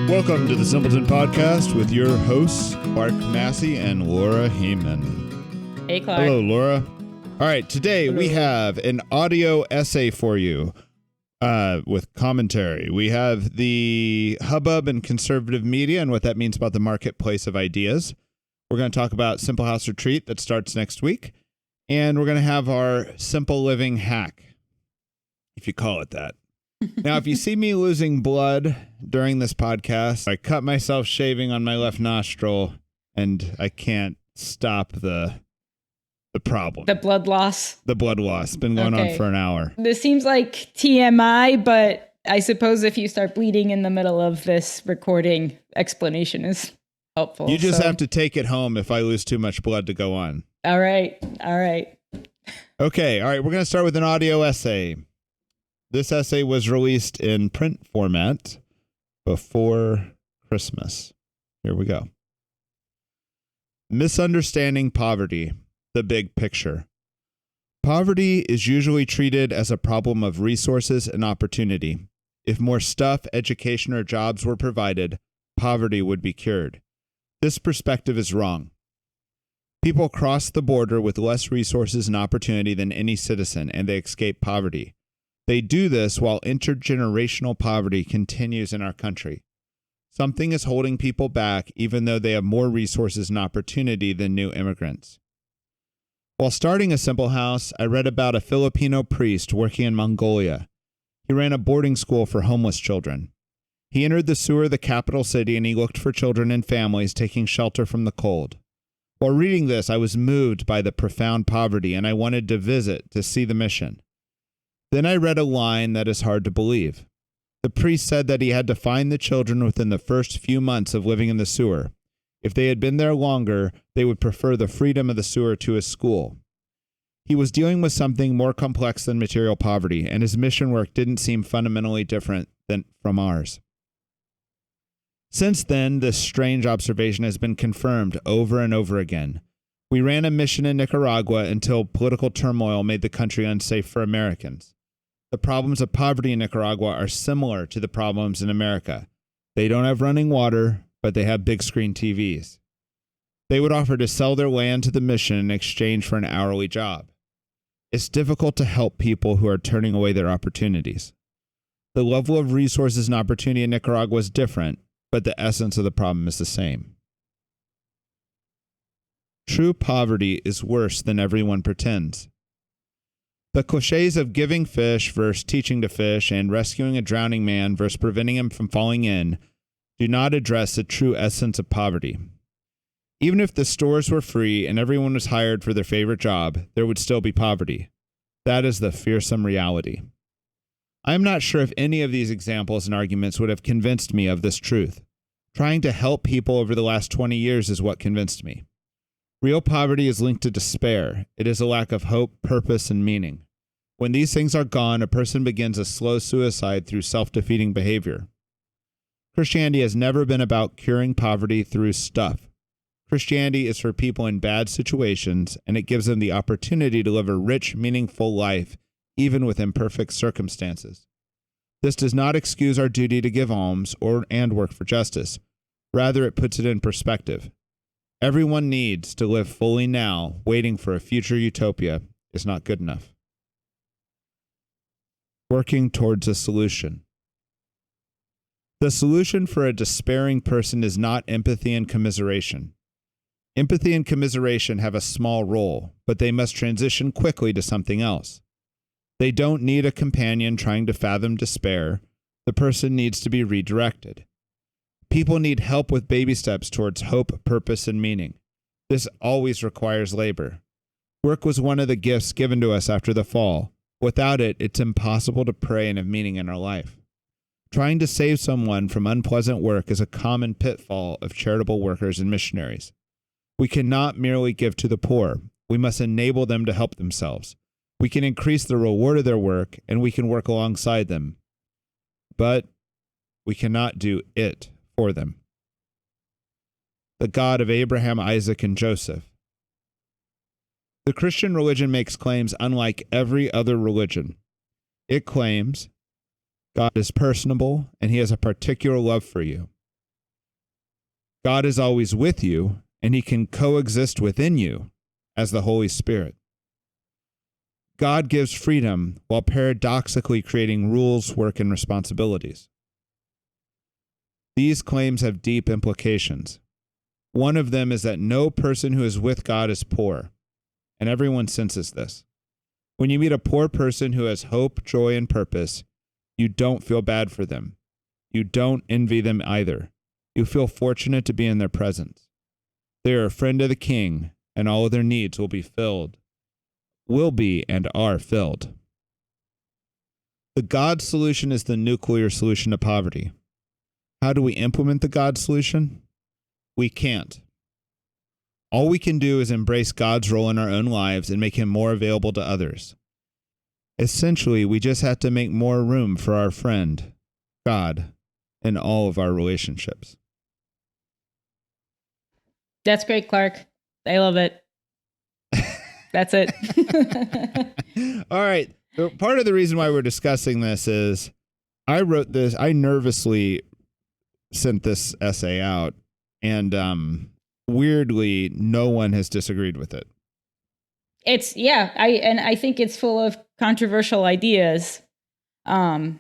Welcome to the Simpleton Podcast with your hosts, Clark Massey and Laura Heyman. Hey, Clark. Hello, Laura. All right, today we have an audio essay for you with commentary. We have the hubbub and conservative media and what that means about the marketplace of ideas. We're going to talk about Simple House Retreat that starts next week. And we're going to have our simple living hack, if you call it that. Now, if you see me losing blood during this podcast, I cut myself shaving on my left nostril, and I can't stop the problem. The blood loss. The blood loss. It's been going on for an hour. This seems like TMI, but I suppose if you start bleeding in the middle of this recording, explanation is helpful. You just have to take it home if I lose too much blood to go on. All right. Okay, all right. We're going to start with an audio essay. This essay was released in print format before Christmas. Here we go. Misunderstanding Poverty, the Big Picture. Poverty is usually treated as a problem of resources and opportunity. If more stuff, education, or jobs were provided, poverty would be cured. This perspective is wrong. People cross the border with less resources and opportunity than any citizen, and they escape poverty. They do this while intergenerational poverty continues in our country. Something is holding people back even though they have more resources and opportunity than new immigrants. While starting a Simple House, I read about a Filipino priest working in Mongolia. He ran a boarding school for homeless children. He entered the sewer of the capital city and he looked for children and families taking shelter from the cold. While reading this, I was moved by the profound poverty and I wanted to visit to see the mission. Then I read a line that is hard to believe. The priest said that he had to find the children within the first few months of living in the sewer. If they had been there longer, they would prefer the freedom of the sewer to his school. He was dealing with something more complex than material poverty, and his mission work didn't seem fundamentally different from ours. Since then, this strange observation has been confirmed over and over again. We ran a mission in Nicaragua until political turmoil made the country unsafe for Americans. The problems of poverty in Nicaragua are similar to the problems in America. They don't have running water, but they have big screen TVs. They would offer to sell their land to the mission in exchange for an hourly job. It's difficult to help people who are turning away their opportunities. The level of resources and opportunity in Nicaragua is different, but the essence of the problem is the same. True poverty is worse than everyone pretends. The cliches of giving fish versus teaching to fish and rescuing a drowning man versus preventing him from falling in do not address the true essence of poverty. Even if the stores were free and everyone was hired for their favorite job, there would still be poverty. That is the fearsome reality. I am not sure if any of these examples and arguments would have convinced me of this truth. Trying to help people over the last 20 years is what convinced me. Real poverty is linked to despair. It is a lack of hope, purpose, and meaning. When these things are gone, a person begins a slow suicide through self-defeating behavior. Christianity has never been about curing poverty through stuff. Christianity is for people in bad situations, and it gives them the opportunity to live a rich, meaningful life, even with imperfect circumstances. This does not excuse our duty to give alms and work for justice. Rather, it puts it in perspective. Everyone needs to live fully now. Waiting for a future utopia is not good enough. Working towards a solution. The solution for a despairing person is not empathy and commiseration. Empathy and commiseration have a small role, but they must transition quickly to something else. They don't need a companion trying to fathom despair. The person needs to be redirected. People need help with baby steps towards hope, purpose, and meaning. This always requires labor. Work was one of the gifts given to us after the fall. Without it, it's impossible to pray and have meaning in our life. Trying to save someone from unpleasant work is a common pitfall of charitable workers and missionaries. We cannot merely give to the poor. We must enable them to help themselves. We can increase the reward of their work, and we can work alongside them. But we cannot do it for them. The God of Abraham, Isaac, and Joseph. The Christian religion makes claims unlike every other religion. It claims God is personable and he has a particular love for you. God is always with you, and he can coexist within you as the Holy Spirit. God gives freedom while paradoxically creating rules, work, and responsibilities. These claims have deep implications. One of them is that no person who is with God is poor, and everyone senses this. When you meet a poor person who has hope, joy, and purpose, you don't feel bad for them. You don't envy them either. You feel fortunate to be in their presence. They are a friend of the King, and all of their needs will be and are filled. The God solution is the nuclear solution to poverty. How do we implement the God solution? We can't. All we can do is embrace God's role in our own lives and make him more available to others. Essentially, we just have to make more room for our friend, God, in all of our relationships. That's great, Clark. I love it. That's it. All right. Part of the reason why we're discussing this is I nervously sent this essay out, and weirdly, no one has disagreed with it. I think it's full of controversial ideas. So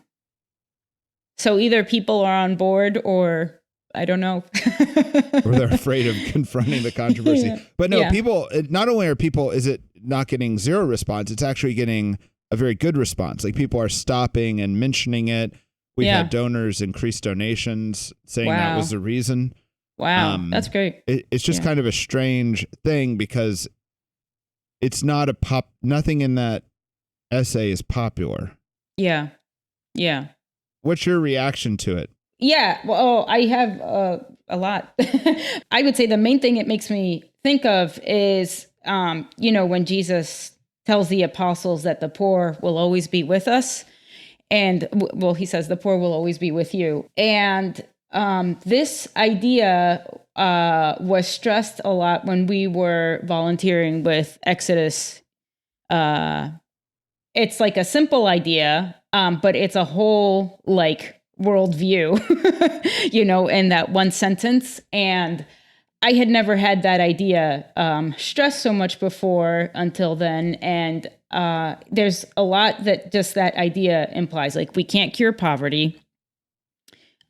either people are on board or I don't know. Or they're afraid of confronting the controversy. Yeah. But no, Yeah. people, not only are people, is it not getting zero response, it's actually getting a very good response. Like people are stopping and mentioning it. We've had donors increase donations saying that was the reason. Wow. That's great. It's just kind of a strange thing because it's not nothing in that essay is popular. Yeah. Yeah. What's your reaction to it? Yeah, well, I have a lot. I would say the main thing it makes me think of is, when Jesus tells the apostles that the poor will always be with us. And, he says the poor will always be with you. And this idea was stressed a lot when we were volunteering with Exodus. It's like a simple idea, but it's a whole, worldview, in that one sentence. And I had never had that idea stressed so much before until then. And there's a lot that just that idea implies. Like, we can't cure poverty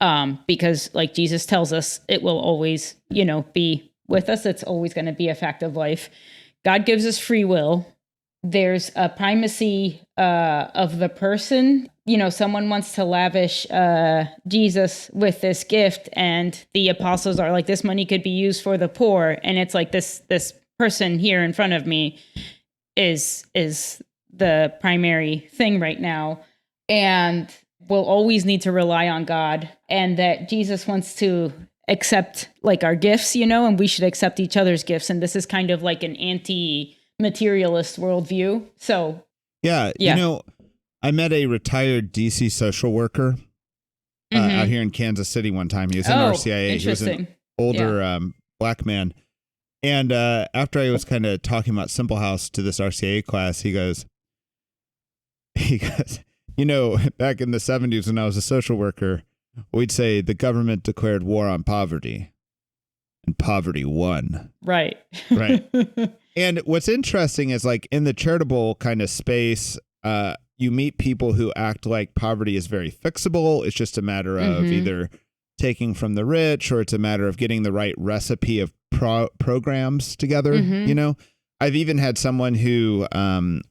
because, like Jesus tells us, it will always, be with us. It's always going to be a fact of life. God gives us free will. There's a primacy of the person. Someone wants to lavish Jesus with this gift, and the apostles are like, this money could be used for the poor. And it's like this person here in front of me is the primary thing right now. And we'll always need to rely on God, and that Jesus wants to accept our gifts, and we should accept each other's gifts. And this is kind of like an anti-materialist worldview. So yeah. I met a retired DC social worker out here in Kansas City one time. He was in RCIA. He was an older black man. And after I was kind of talking about Simple House to this RCIA class, he goes, back in the 70s when I was a social worker, we'd say the government declared war on poverty and poverty won. Right. Right. And what's interesting is in the charitable kind of space, you meet people who act like poverty is very fixable. It's just a matter of either taking from the rich, or it's a matter of getting the right recipe of programs together. I've even had someone who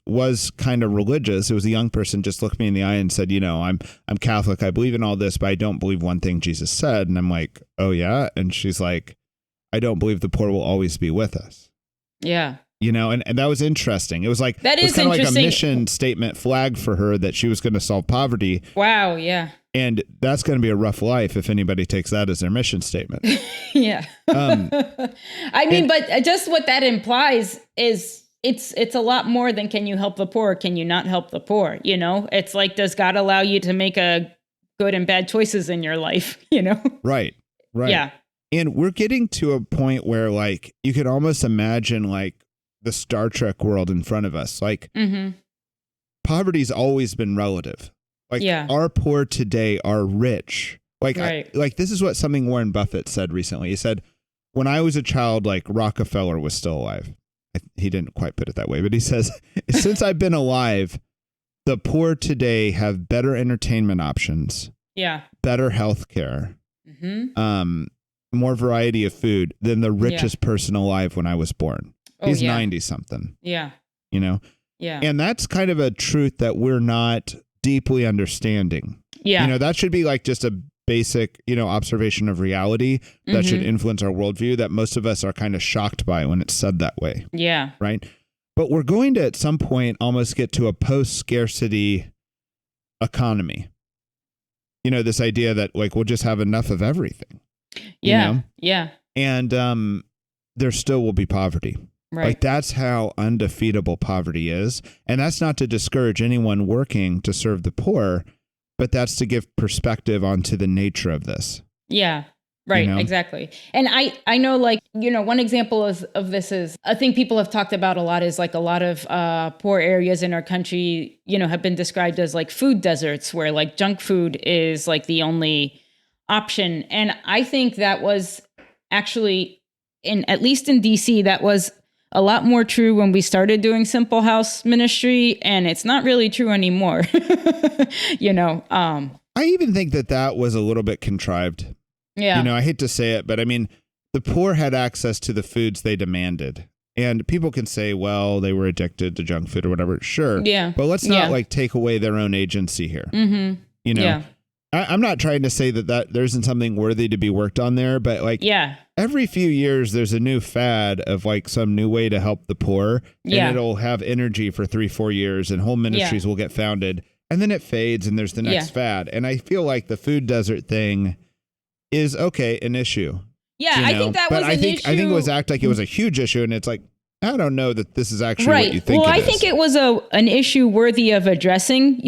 was kind of religious. It was a young person, just looked me in the eye and said, I'm Catholic. I believe in all this, but I don't believe one thing Jesus said. And I'm like, oh yeah. And she's like, I don't believe the poor will always be with us. Yeah. And that was interesting. It was kind of like a mission statement flag for her that she was going to solve poverty. Wow. Yeah. And that's going to be a rough life if anybody takes that as their mission statement. Yeah. But just what that implies is it's a lot more than, can you help the poor? Can you not help the poor? It's like, does God allow you to make a good and bad choices in your life? Right. Yeah. And we're getting to a point where you could almost imagine the Star Trek world in front of us. Poverty's always been relative. Our poor today are rich Like, Right. this is what something Warren Buffett said recently. He said, when I was a child, like Rockefeller was still alive. He didn't quite put it that way, but he says, since I've been alive, the poor today have better entertainment options, better health care, more variety of food than the richest person alive when I was born. He's 90 something. Yeah. You know? Yeah. And that's kind of a truth that we're not deeply understanding. Yeah. You know, that should be like just a basic, observation of reality that should influence our worldview that most of us are kind of shocked by when it's said that way. Yeah. Right. But we're going to, at some point, almost get to a post-scarcity economy. You know, this idea that like we'll just have enough of everything. Yeah. You know? Yeah. And there still will be poverty. Right. Like that's how undefeatable poverty is. And that's not to discourage anyone working to serve the poor, but that's to give perspective onto the nature of this. Yeah. Right. You know? Exactly. And I know, like, one example of this is, I think people have talked about a lot is like a lot of poor areas in our country, have been described as like food deserts where like junk food is like the only option. And I think that was actually at least in DC, that was a lot more true when we started doing Simple House ministry, and it's not really true anymore. I even think that was a little bit contrived. Yeah. I hate to say it, but I mean, the poor had access to the foods they demanded. And people can say, well, they were addicted to junk food or whatever. Sure. Yeah. But let's not like take away their own agency here. Mm-hmm. Yeah. I'm not trying to say that there isn't something worthy to be worked on there, but like every few years there's a new fad of like some new way to help the poor, and it'll have energy for 3-4 years, and whole ministries will get founded, and then it fades, and there's the next fad. And I feel like the food desert thing is an issue. Yeah, I think that was an issue. I think it was act like it was a huge issue, and it's like, I don't know that this is actually what you think. Well, I think it was an issue worthy of addressing,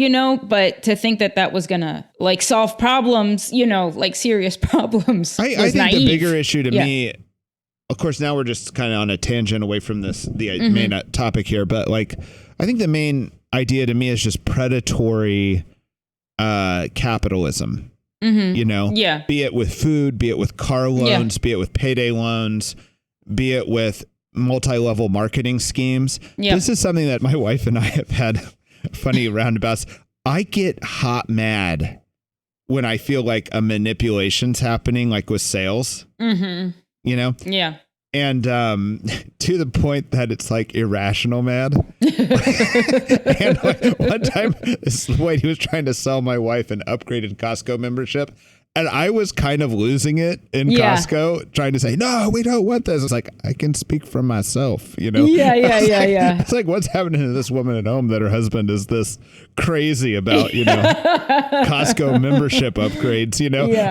but to think that was going to like solve problems, like serious problems. I think naive. The bigger issue to me, of course, now we're just kind of on a tangent away from the main topic here. But like, I think the main idea to me is just predatory capitalism, be it with food, be it with car loans, be it with payday loans, be it with multi-level marketing schemes. This is something that my wife and I have had funny roundabouts. I get hot mad when I feel like a manipulation's happening, like with sales, Yeah. And to the point that it's like irrational mad. And like, one time this lady was trying to sell my wife an upgraded Costco membership. And I was kind of losing it in Costco, trying to say, no, we don't want this. It's like, I can speak for myself, Yeah. It's like, what's happening to this woman at home that her husband is this crazy about, Costco membership upgrades,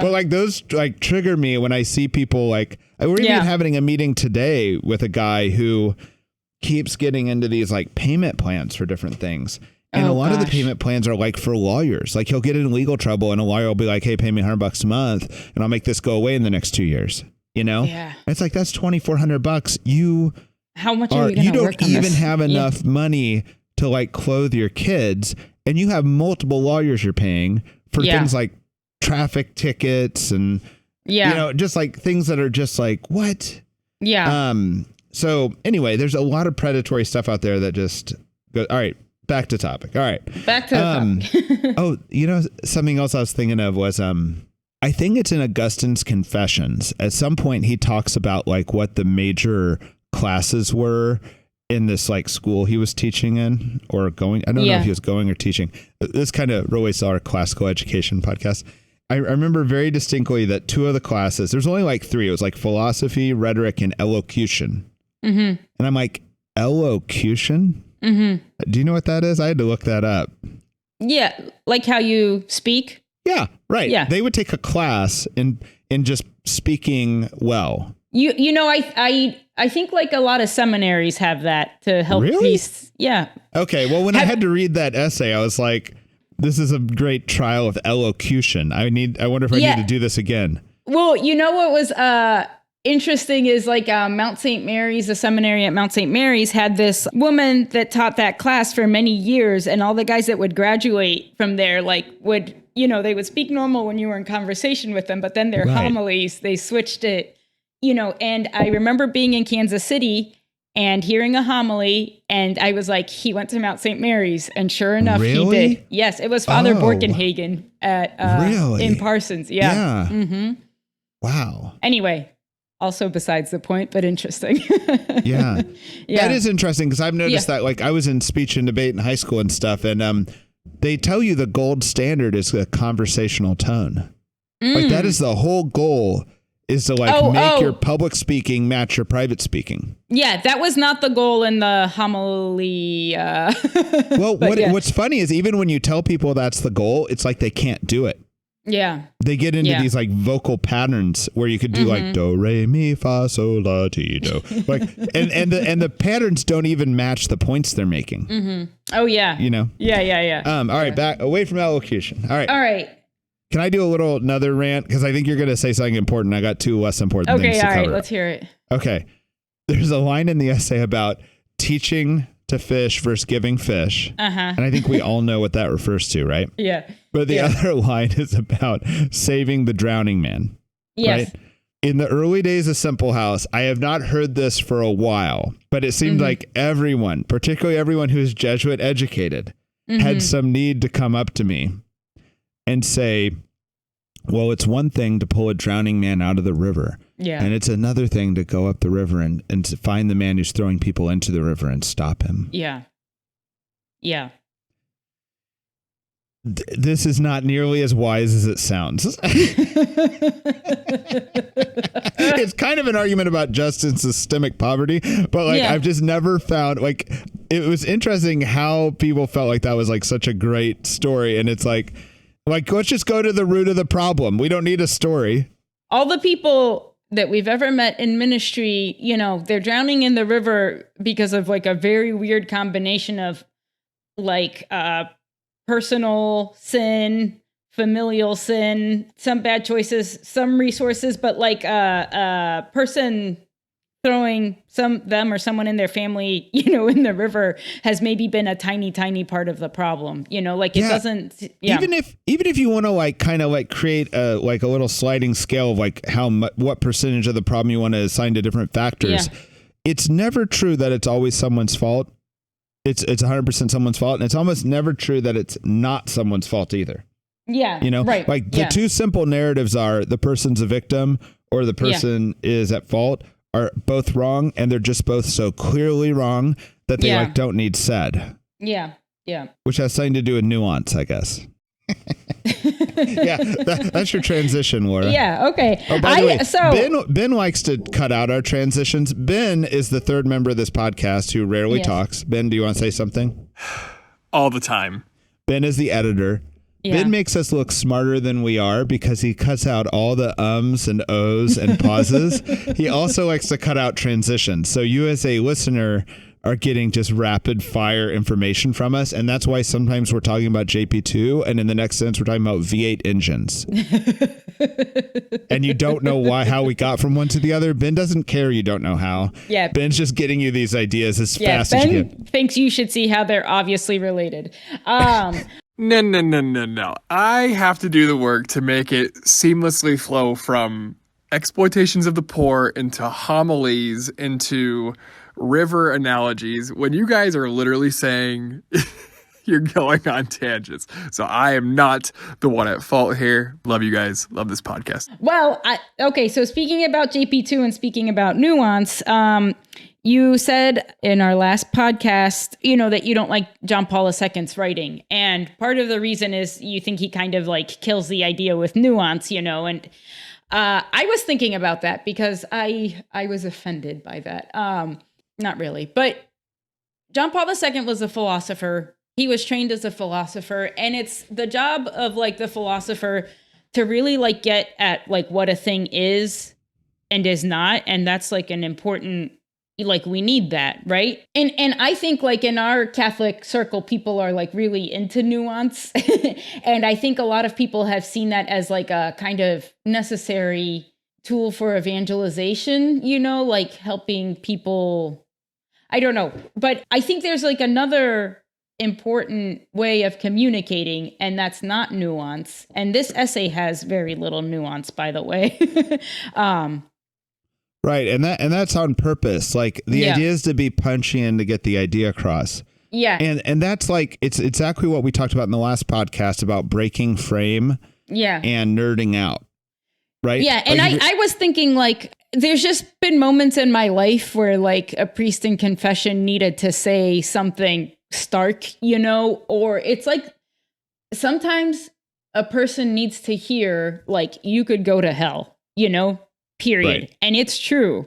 But like those like trigger me when I see people like, we're even having a meeting today with a guy who keeps getting into these like payment plans for different things. And a lot of the payment plans are like for lawyers. Like he'll get in legal trouble and a lawyer will be like, hey, pay me $100 a month and I'll make this go away in the next 2 years. Yeah. It's like, that's $2,400. How much are you going to work on this? You don't even have enough money to like clothe your kids. And you have multiple lawyers you're paying for things like traffic tickets and, just like things that are just like, what? Yeah. So anyway, there's a lot of predatory stuff out there that just go, all right. Back to topic. All right. Back to the topic. Something else I was thinking of was, I think it's in Augustine's Confessions. At some point, he talks about like what the major classes were in this like school he was teaching in or going. I don't know if he was going or teaching. This kind of really saw our classical education podcast. I remember very distinctly that 2 of the classes, there's only like 3. It was like philosophy, rhetoric, and elocution. And I'm like, elocution? Do you know what that is? I had to look that up. Yeah, like how you speak. Yeah, right. Yeah, they would take a class in just speaking well. I think like a lot of seminaries have that to help. Really? Yeah. Okay. Well, when I had to read that essay, I was like, this is a great trial of elocution. I wonder if I need to do this again. Well, what was interesting is like Mount St. Mary's, the seminary at Mount St. Mary's had this woman that taught that class for many years, and all the guys that would graduate from there like would they would speak normal when you were in conversation with them, but then their homilies, they switched it, and I remember being in Kansas City and hearing a homily, and I was like, he went to Mount St. Mary's, and sure enough, he did. Yes, it was Father Borkenhagen at in Parsons. Yeah. Mm-hmm. Wow. Anyway, also besides the point, but interesting. Yeah. That is interesting because I've noticed that, like, I was in speech and debate in high school and stuff, and they tell you the gold standard is a conversational tone. Like, that is the whole goal, is to make your public speaking match your private speaking. Yeah, that was not the goal in the homily. Well, what's funny is even when you tell people that's the goal, it's like they can't do it. Yeah. They get into these like vocal patterns where you could do like do, re, mi, fa, sol, la, ti, do. Like, and the patterns don't even match the points they're making. Mm-hmm. Oh, yeah. Yeah. All right, back away from elocution. All right. Can I do another rant? Because I think you're going to say something important. I got two less important things to cover. Okay, all right, let's hear it. Okay. There's a line in the essay about teaching to fish versus giving fish. And I think we all know what that refers to, right? Yeah. But the other line is about saving the drowning man. Yes. Right? In the early days of Simple House, I have not heard this for a while, but it seemed like everyone, particularly everyone who is Jesuit educated, had some need to come up to me and say, well, it's one thing to pull a drowning man out of the river. Yeah. And it's another thing to go up the river and to find the man who's throwing people into the river and stop him. Yeah. Yeah. This is not nearly as wise as it sounds. It's kind of an argument about just and systemic poverty, but I've just never found, it was interesting how people felt like that was like such a great story. And it's like, let's just go to the root of the problem. We don't need a story. All the people that we've ever met in ministry, they're drowning in the river because of like a very weird combination of personal sin, familial sin, some bad choices, some resources, but a person throwing them or someone in their family, in the river has maybe been a tiny, tiny part of the problem. It doesn't. Yeah. Even if you want to create a little sliding scale of what percentage of the problem you want to assign to different factors, it's never true that it's always someone's fault. It's 100% someone's fault, and it's almost never true that it's not someone's fault either. Yeah. Right. The two simple narratives are the person's a victim or the person is at fault are both wrong, and they're just both so clearly wrong that they don't need said. Yeah. Yeah. Which has something to do with nuance, I guess. That's your transition, Laura. Yeah. Okay. Oh, by the way, Ben likes to cut out our transitions. Ben is the third member of this podcast who rarely talks. Ben, do you want to say something? All the time. Ben is the editor. Yeah. Ben makes us look smarter than we are because he cuts out all the ums and ohs and pauses. He also likes to cut out transitions. So you as a listener are getting just rapid fire information from us. And that's why sometimes we're talking about JP2 and in the next sentence we're talking about V8 engines. And you don't know how we got from one to the other. Ben doesn't care. You don't know how. Yeah. Ben's just getting you these ideas as fast as you can. Ben thinks you should see how they're obviously related. No. I have to do the work to make it seamlessly flow from exploitations of the poor into homilies, into river analogies, when you guys are literally saying you're going on tangents. So I am not the one at fault here. Love you guys. Love this podcast. Well, so speaking about JP2 and speaking about nuance, you said in our last podcast, that you don't like John Paul II's writing. And part of the reason is you think he kind of kills the idea with nuance, and I was thinking about that because I was offended by that. Not really, but John Paul II was a philosopher. He was trained as a philosopher, and it's the job of the philosopher to really get at what a thing is and is not. And that's an important, we need that. Right. And I think in our Catholic circle, people are really into nuance. And I think a lot of people have seen that as a kind of necessary tool for evangelization, helping people. I don't know, but I think there's another important way of communicating, and that's not nuance. And this essay has very little nuance, by the way. Right. And that's on purpose. Like the idea is to be punchy and to get the idea across. Yeah. And that's like, it's exactly what we talked about in the last podcast about breaking frame and nerding out. Right. Yeah. And like I was thinking, like, there's just been moments in my life where like a priest in confession needed to say something stark, or it's like sometimes a person needs to hear like you could go to hell, period. Right. And it's true,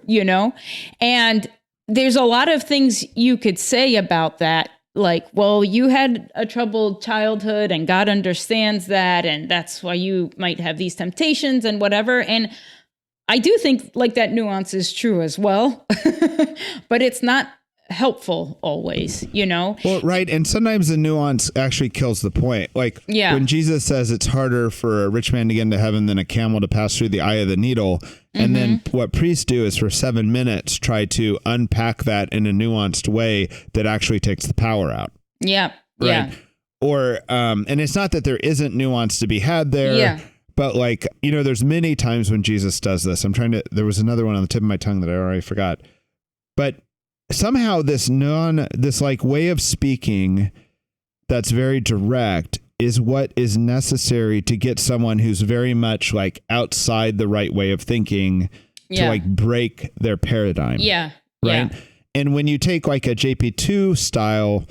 and there's a lot of things you could say about that. Like, well, you had a troubled childhood and God understands that. And that's why you might have these temptations and whatever. And I do think like that nuance is true as well, but it's not helpful always, Well, right. And sometimes the nuance actually kills the point. Like when Jesus says it's harder for a rich man to get into heaven than a camel to pass through the eye of the needle. And then what priests do is for 7 minutes, try to unpack that in a nuanced way that actually takes the power out. Yeah. Right. Yeah. Or, and it's not that there isn't nuance to be had there. Yeah. But like, there's many times when Jesus does this. There was another one on the tip of my tongue that I already forgot. But somehow this like way of speaking that's very direct is what is necessary to get someone who's very much like outside the right way of thinking to like break their paradigm. Yeah. Right. Yeah. And when you take like a JP2 style,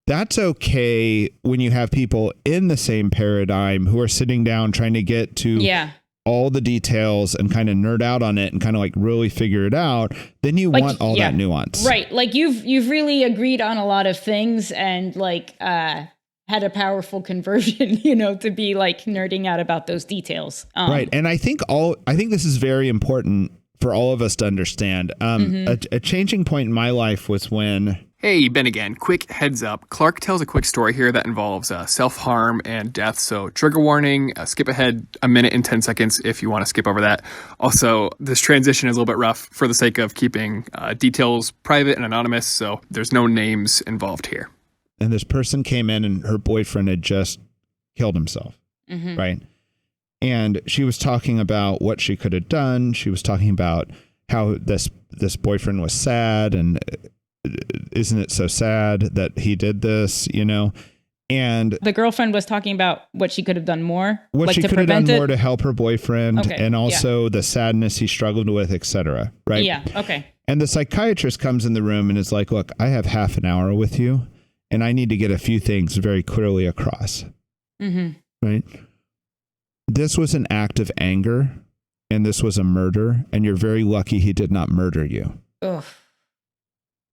that's okay when you have people in the same paradigm who are sitting down trying to get to all the details and kind of nerd out on it and kind of like really figure it out. Then you want all that nuance. Right. Like you've really agreed on a lot of things and like had a powerful conversion, to be like nerding out about those details. Right. And I think this is very important for all of us to understand. A changing point in my life was when... Hey, Ben again. Quick heads up. Clark tells a quick story here that involves self-harm and death. So trigger warning, skip ahead a minute and 10 seconds if you want to skip over that. Also, this transition is a little bit rough for the sake of keeping details private and anonymous. So there's no names involved here. And this person came in and her boyfriend had just killed himself. Right. And she was talking about what she could have done. She was talking about how this boyfriend was sad and isn't it so sad that he did this, and the girlfriend was talking about what she could have done more, what like she to could have done prevent more to help her boyfriend and also the sadness he struggled with, etc. Right. Yeah. Okay. And the psychiatrist comes in the room and is like, look, I have half an hour with you and I need to get a few things very clearly across. Right. This was an act of anger and this was a murder and you're very lucky he did not murder you. Ugh.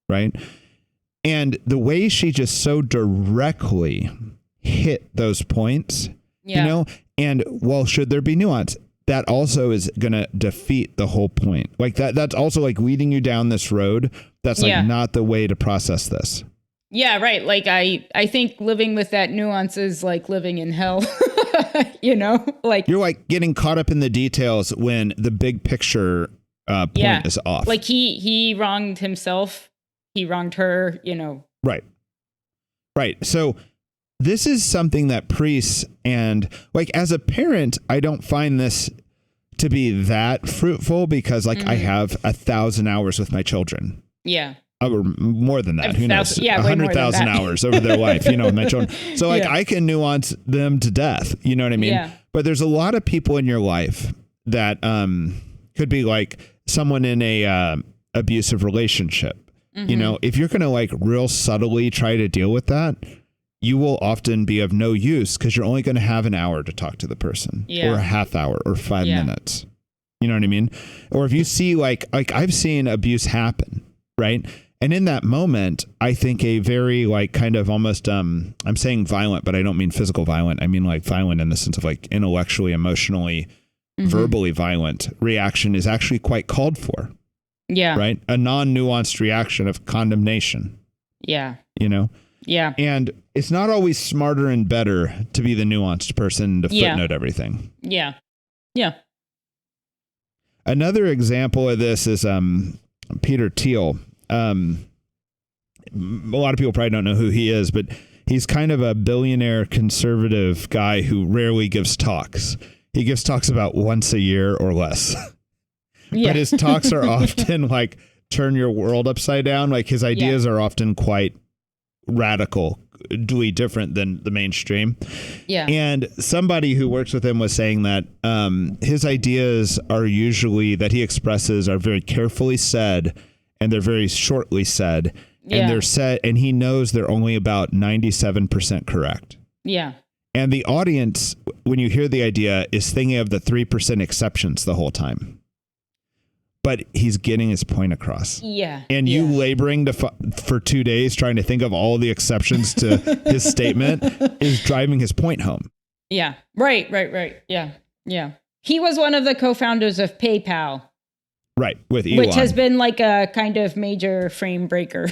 Right. And the way she just so directly hit those points, and well, should there be nuance? That also is going to defeat the whole point. Like that's also like leading you down this road. That's like not the way to process this. Yeah. Right. Like I think living with that nuance is like living in hell, like you're like getting caught up in the details when the big picture point is off. Like he wronged himself. He wronged her, Right. Right. So this is something that priests and like as a parent, I don't find this to be that fruitful because like I have 1,000 hours with my children. Yeah. Or more than that. Who knows? 100,000 hours over their life, with my children. So like I can nuance them to death. You know what I mean? Yeah. But there's a lot of people in your life that could be like someone in a abusive relationship. If you're going to like real subtly try to deal with that, you will often be of no use because you're only going to have an hour to talk to the person or a half hour or 5 minutes. You know what I mean? Or if you see like I've seen abuse happen, right? And in that moment, I think a very like kind of almost, I'm saying violent, but I don't mean physical violent. I mean like violent in the sense of like intellectually, emotionally, verbally violent reaction is actually quite called for. Yeah. Right. A non-nuanced reaction of condemnation. Yeah. Yeah. And it's not always smarter and better to be the nuanced person to footnote everything. Yeah. Yeah. Another example of this is Peter Theil. A lot of people probably don't know who he is, but he's kind of a billionaire conservative guy who rarely gives talks. He gives talks about once a year or less. Yeah. But his talks are often like turn your world upside down. Like his ideas are often quite radical, different than the mainstream. Yeah. And somebody who works with him was saying that his ideas are usually that he expresses are very carefully said, and they're very shortly said, and they're said, and he knows they're only about 97% correct. Yeah. And the audience, when you hear the idea, is thinking of the 3% exceptions the whole time. But he's getting his point across. Yeah. And you laboring for 2 days trying to think of all the exceptions to his statement is driving his point home. Yeah. Right. Yeah. Yeah. He was one of the co-founders of PayPal. Right. With Elon. Which has been like a kind of major frame breaker.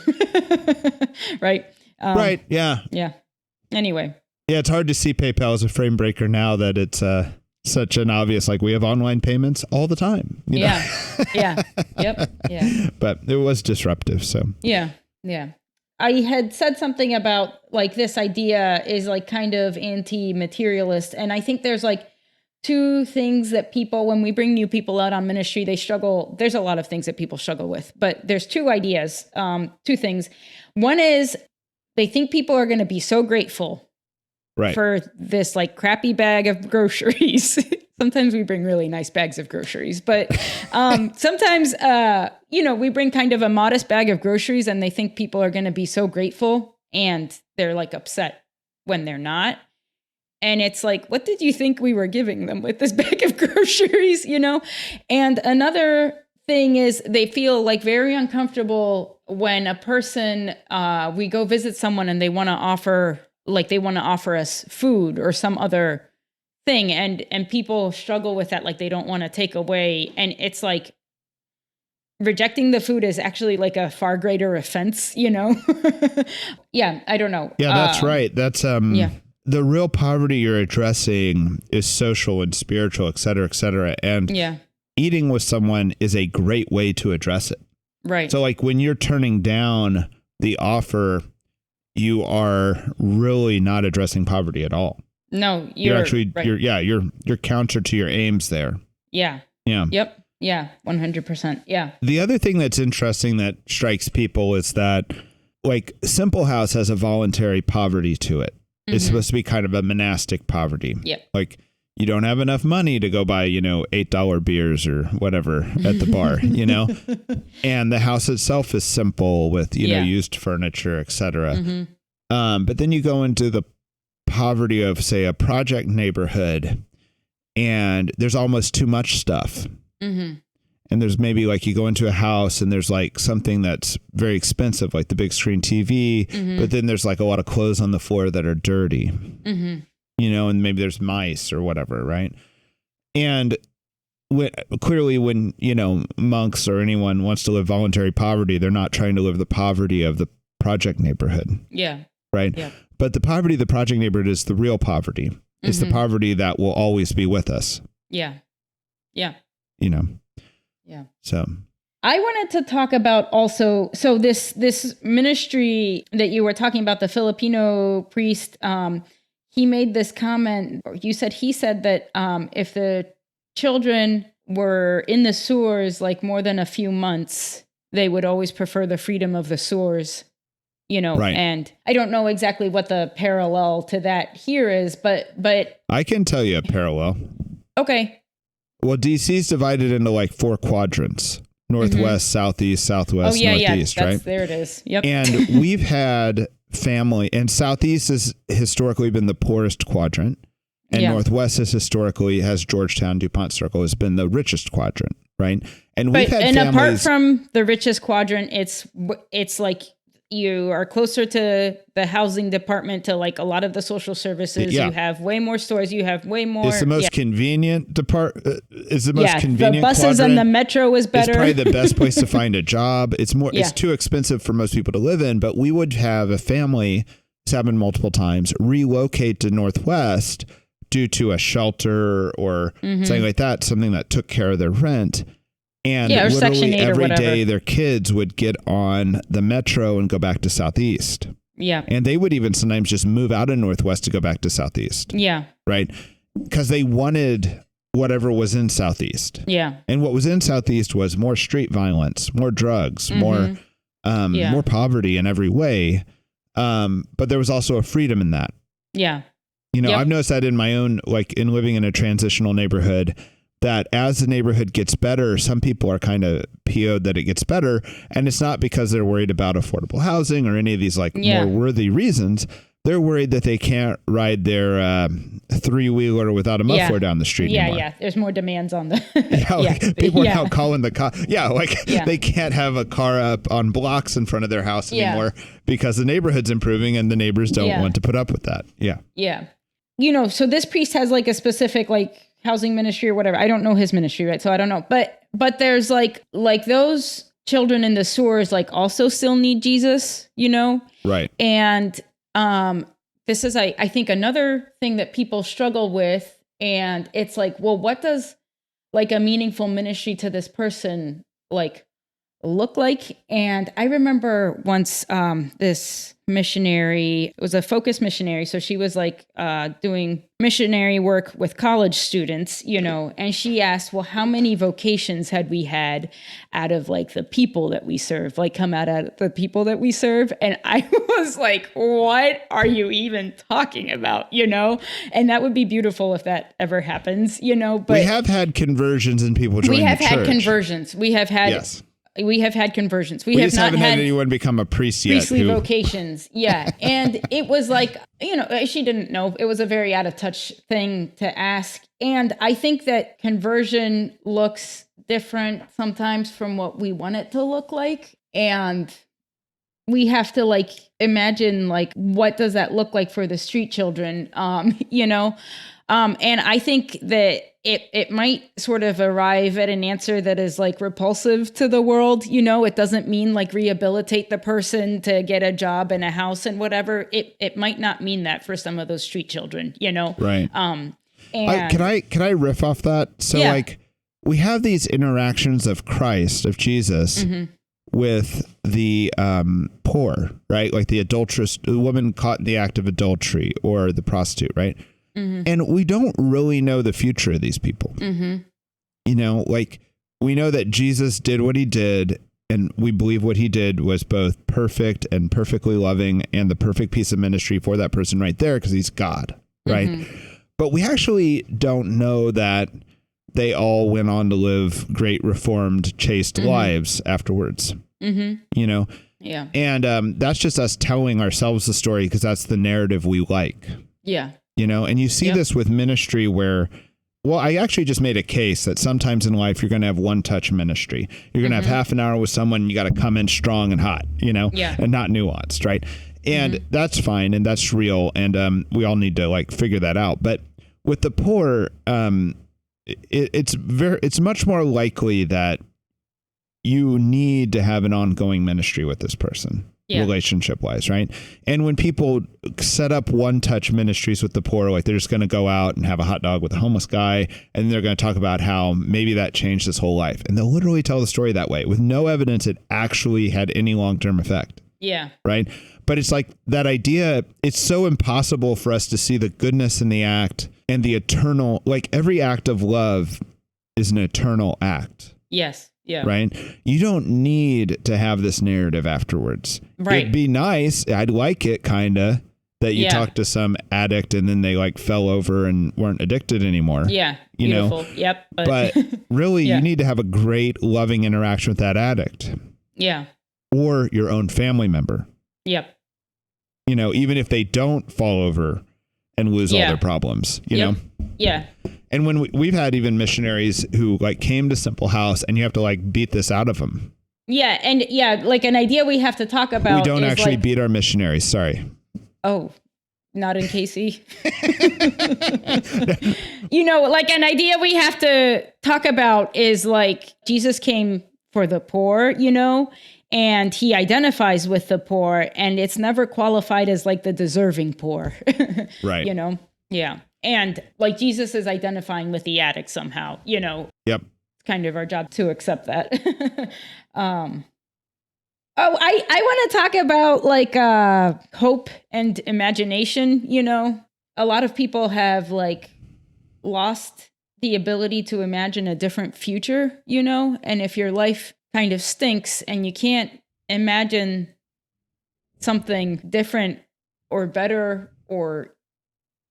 Right. Right. Yeah. Yeah. Anyway. Yeah. It's hard to see PayPal as a frame breaker now that it's such an obvious, like we have online payments all the time. You know? Yeah. Yep. Yeah. But it was disruptive. So yeah. I had said something about like this idea is like kind of anti-materialist. And I think there's like two things that people, when we bring new people out on ministry, they struggle. There's a lot of things that people struggle with, but there's two ideas, two things. One is they think people are going to be so grateful for this like crappy bag of groceries. Sometimes we bring really nice bags of groceries, but sometimes, we bring kind of a modest bag of groceries and they think people are going to be so grateful and they're like upset when they're not. And it's like, what did you think we were giving them with this bag of groceries, And another thing is they feel like very uncomfortable when a person, we go visit someone and they want to offer us food or some other thing. And people struggle with that. Like they don't want to take away. And it's like rejecting the food is actually like a far greater offense, Yeah. I don't know. Yeah, that's right. That's, the real poverty you're addressing is social and spiritual, et cetera, et cetera. And eating with someone is a great way to address it. Right. So like when you're turning down the offer, you are really not addressing poverty at all. No, you're actually, you're counter to your aims there. Yeah. Yeah. Yep. Yeah. 100%. Yeah. The other thing that's interesting that strikes people is that like Simple House has a voluntary poverty to it. It's supposed to be kind of a monastic poverty. Yep. Like you don't have enough money to go buy, $8 beers or whatever at the bar, and the house itself is simple with, used furniture, et cetera. But then you go into the poverty of, say, a project neighborhood and there's almost too much stuff. And there's maybe like you go into a house and there's like something that's very expensive, like the big screen TV, but then there's like a lot of clothes on the floor that are dirty, and maybe there's mice or whatever. Right. And clearly when, monks or anyone wants to live voluntary poverty, they're not trying to live the poverty of the project neighborhood. Yeah. Right. Yeah. But the poverty of the project neighborhood is the real poverty. It's the poverty that will always be with us. Yeah. Yeah. Yeah. So I wanted to talk about also, so this ministry that you were talking about, the Filipino priest, he made this comment, or he said that if the children were in the sewers like more than a few months, they would always prefer the freedom of the sewers, Right. And I don't know exactly what the parallel to that here is, but I can tell you a parallel. Okay. Well, DC is divided into like 4 quadrants: Northwest, Southeast, Southwest, Northeast, right? There it is. Yep. And we've had family, and Southeast has historically been the poorest quadrant, and Northwest has Georgetown, DuPont Circle has been the richest quadrant, right? And we've had families, apart from the richest quadrant, it's like you are closer to the housing department, to like a lot of the social services. You have way more stores. You have way more. It's the most convenient It's the most convenient. The buses quadrant. and the metro is better. It's probably the best place to find a job. It's more. It's too expensive for most people to live in. But we would have a family, it's happened multiple times, relocate to Northwest due to a shelter or something like that, something that took care of their rent. And or literally Section 8 every or whatever. day their kids would get on the metro and go back to Southeast. Yeah. And they would even sometimes just move out of Northwest to go back to Southeast. Yeah. Right. Because they wanted whatever was in Southeast. Yeah. And what was in Southeast was more street violence, more drugs, more poverty in every way. But there was also a freedom in that. Yeah. You know, I've noticed that in my own, like in living in a transitional neighborhood, that as the neighborhood gets better, some people are kind of PO'd that it gets better. And it's not because they're worried about affordable housing or any of these like more worthy reasons. They're worried that they can't ride their three-wheeler without a muffler down the street anymore. Yeah. There's more demands on the... People are now calling the cop. They can't have a car up on blocks in front of their house anymore because the neighborhood's improving and the neighbors don't want to put up with that. Yeah. Yeah. You know, so this priest has like a specific like housing ministry or whatever. I don't know his ministry, right? So I don't know. But there's like those children in the sewers like also still need Jesus, you know? Right. And this is, I think, another thing that people struggle with. And it's like, well, what does like a meaningful ministry to this person like look like? And I remember once this missionary, it was a focus missionary. So she was like doing missionary work with college students, you know, and she asked, well, how many vocations had we had out of like the people that we serve, like come out of the people that we serve? And I was like, what are you even talking about? You know, and that would be beautiful if that ever happens, you know, but we have had conversions and people join the church. We have had conversions. We have had We have had conversions. We have just not haven't had anyone become a priest yet. Priestly vocations. Yeah. And it was like, you know, she didn't know. It was a very out of touch thing to ask. And I think that conversion looks different sometimes from what we want it to look like. And we have to like imagine like, what does that look like for the street children? You know? And I think that it might sort of arrive at an answer that is like repulsive to the world. You know, it doesn't mean like rehabilitate the person to get a job and a house and whatever. It might not mean that for some of those street children, you know? Right. And can I riff off that? So like we have these interactions of Christ, of Jesus with the poor, right? Like the adulteress, the woman caught in the act of adultery or the prostitute, right? And we don't really know the future of these people. You know, like we know that Jesus did what he did, and we believe what he did was both perfect and perfectly loving and the perfect piece of ministry for that person right there because he's God, right? But we actually don't know that they all went on to live great, reformed, chaste lives afterwards, you know? Yeah. And that's just us telling ourselves the story because that's the narrative we like. Yeah. You know, and you see this with ministry where, well, I actually just made a case that sometimes in life you're going to have one touch ministry. You're going to have half an hour with someone. You got to come in strong and hot, you know, and not nuanced. Right. And that's fine. And that's real. And we all need to like figure that out. But with the poor, it's much more likely that you need to have an ongoing ministry with this person. Relationship wise, right? And when people set up one touch ministries with the poor, like they're just going to go out and have a hot dog with a homeless guy, and they're going to talk about how maybe that changed his whole life. And they'll literally tell the story that way with no evidence it actually had any long-term effect. Yeah. Right. But it's like that idea, it's so impossible for us to see the goodness in the act and the eternal, like every act of love is an eternal act. Yes. Yeah. Right. You don't need to have this narrative afterwards. Right. It'd be nice. I'd like it kind of that you talk to some addict and then they like fell over and weren't addicted anymore. Yeah. You beautiful. know, Yep. But really, you need to have a great loving interaction with that addict. Yeah. Or your own family member. Yep. You know, even if they don't fall over and lose all their problems, you know? Yeah. And when we've had even missionaries who like came to Simple House and you have to like beat this out of them. Yeah. And like an idea we have to talk about. We don't actually beat our missionaries. Sorry. Oh, not in KC. You know, like an idea we have to talk about is like Jesus came for the poor, you know, and he identifies with the poor and it's never qualified as like the deserving poor. Right. You know? Yeah. And like Jesus is identifying with the addict somehow, you know. Yep. It's kind of our job to accept that. Oh, I want to talk about like hope and imagination. You know, a lot of people have like lost the ability to imagine a different future, you know, and if your life kind of stinks and you can't imagine something different or better, or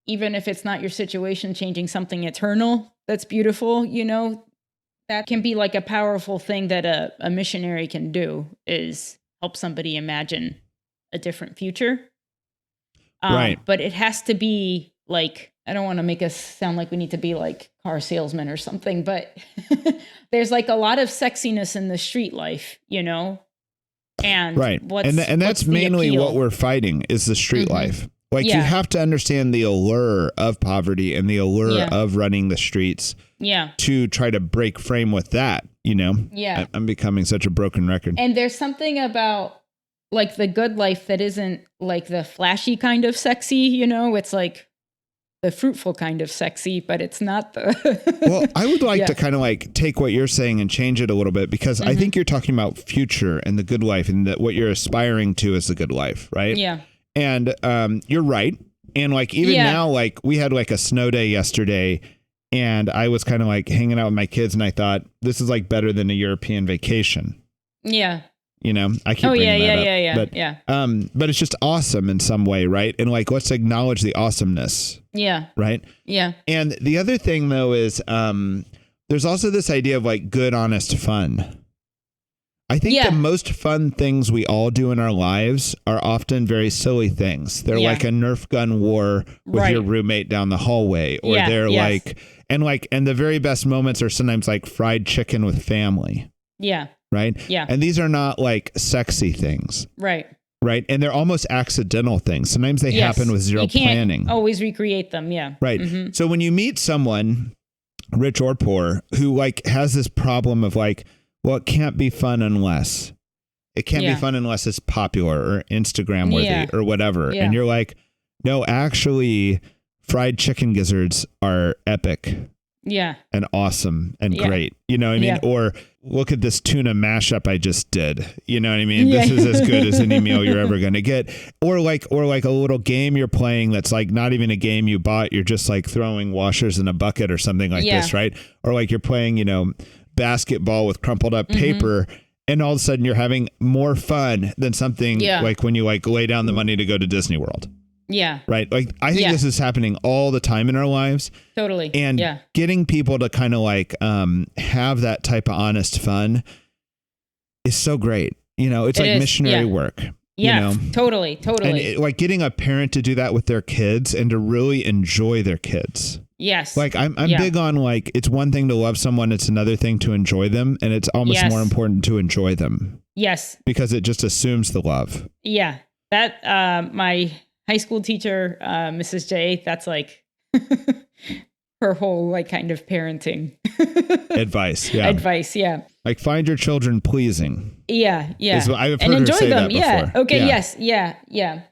even if it's not your situation changing, something eternal that's beautiful, you know, that can be like a powerful thing that a missionary can do, is help somebody imagine a different future. Right. But it has to be like, I don't want to make us sound like we need to be like car salesmen or something, but there's like a lot of sexiness in the street life, you know? And right. And that's mainly what we're fighting is the street life. Like you have to understand the allure of poverty and the allure of running the streets to try to break frame with that, you know? Yeah. I'm becoming such a broken record. And there's something about like the good life that isn't like the flashy kind of sexy, you know? It's like the fruitful kind of sexy, but it's not the... Well, I would like to kind of like take what you're saying and change it a little bit, because I think you're talking about future and the good life, and that what you're aspiring to is the good life, right? Yeah. And you're right. And like even now, like we had like a snow day yesterday, and I was kind of like hanging out with my kids, and I thought this is like better than a European vacation. Yeah. You know, I keep bringing that up. Yeah. But it's just awesome in some way, right? And like, let's acknowledge the awesomeness. Yeah. Right. Yeah. And the other thing though is there's also this idea of like good, honest fun. I think the most fun things we all do in our lives are often very silly things. They're like a Nerf gun war with your roommate down the hallway, or they're like the very best moments are sometimes like fried chicken with family. Yeah. Right. Yeah. And these are not like sexy things. Right. Right. And they're almost accidental things. Sometimes they happen with zero planning. Always recreate them. Yeah. Right. So when you meet someone, rich or poor, who like has this problem of like, well, it can't be fun unless it's popular or Instagram worthy or whatever. Yeah. And you're like, no, actually, fried chicken gizzards are epic. Yeah. And awesome and great. You know what I mean? Or look at this tuna mashup I just did. You know what I mean? This is as good as any meal you're ever going to get. Or like a little game you're playing that's like not even a game you bought. You're just like throwing washers in a bucket or something like this, right? Or like you're playing, you know, basketball with crumpled up paper, and all of a sudden you're having more fun than something like when you like lay down the money to go to Disney World. Yeah. Right. Like I think this is happening all the time in our lives. Totally. And getting people to kind of like have that type of honest fun is so great. You know, it's like missionary work. Yeah. You know? Totally. And like getting a parent to do that with their kids and to really enjoy their kids. Yes. Like I'm big on like, it's one thing to love someone. It's another thing to enjoy them. And it's almost more important to enjoy them. Yes. Because it just assumes the love. Yeah. That my high school teacher, Mrs. J, that's like her whole like kind of parenting advice. Yeah. Like find your children pleasing. Yeah. I've heard her say that before. Okay. Yeah. Yes.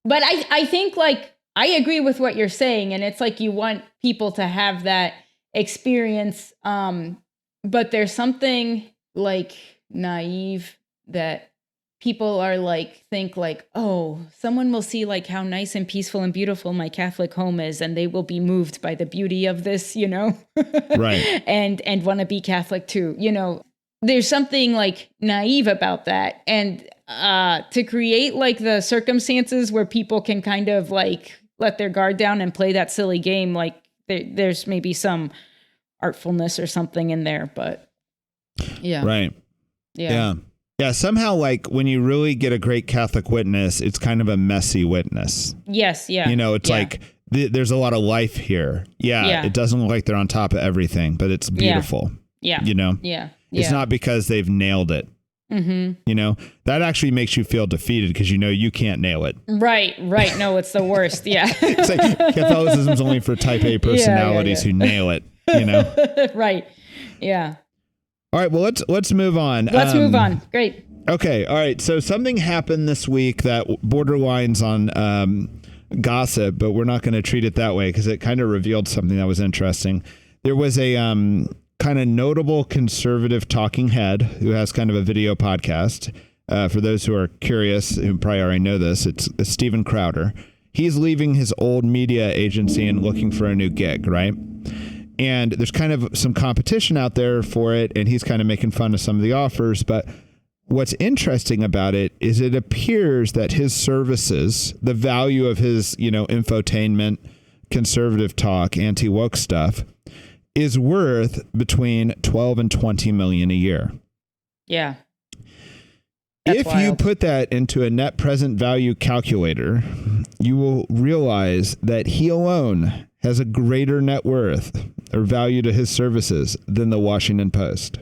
But I think like I agree with what you're saying, and it's like you want people to have that experience. But there's something like naive that people are like, think like, oh, someone will see like how nice and peaceful and beautiful my Catholic home is, and they will be moved by the beauty of this, you know, right. And want to be Catholic too. You know, there's something like naive about that. And to create like the circumstances where people can kind of like let their guard down and play that silly game, like there's maybe some artfulness or something in there, but yeah. Right. Yeah. Yeah, somehow, like, when you really get a great Catholic witness, it's kind of a messy witness. Yes, yeah. You know, it's like, there's a lot of life here. Yeah, it doesn't look like they're on top of everything, but it's beautiful. Yeah. You know? Yeah. It's not because they've nailed it. Mm-hmm. You know, that actually makes you feel defeated because you know you can't nail it. Right. No, it's the worst. Yeah. It's like Catholicism's only for type A personalities who nail it, you know? Right. Yeah. All right, well, let's move on. Let's move on. Great. Okay, all right. So something happened this week that borderlines on gossip, but we're not going to treat it that way because it kind of revealed something that was interesting. There was a kind of notable conservative talking head who has kind of a video podcast For those who are curious, who probably already know this, it's Steven Crowder. He's leaving his old media agency and looking for a new gig, right? And there's kind of some competition out there for it, and he's kind of making fun of some of the offers. But what's interesting about it is it appears that his services, the value of his, infotainment, conservative talk, anti-woke stuff, is worth between 12 and 20 million a year. Yeah. That's if wild. you put that into a net present value calculator, you will realize that he alone has a greater net worth or value to his services than the Washington Post.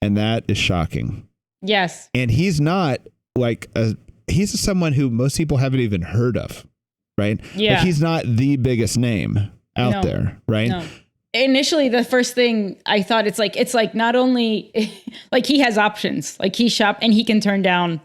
And that is shocking. Yes. And he's not he's someone who most people haven't even heard of, right? Yeah. Like he's not the biggest name out there, right? No. Initially, the first thing I thought, it's like not only like he has options, like he shop and he can turn down,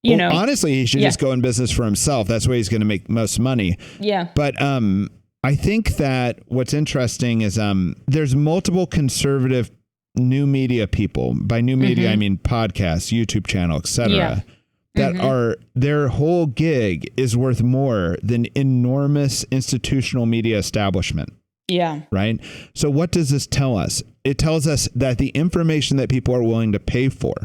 honestly, he should just go in business for himself. That's where he's going to make most money. Yeah. But I think that what's interesting is there's multiple conservative new media people. By new media, I mean podcasts, YouTube channel, etc. That are their whole gig is worth more than enormous institutional media establishment. Yeah. Right. So what does this tell us? It tells us that the information that people are willing to pay for,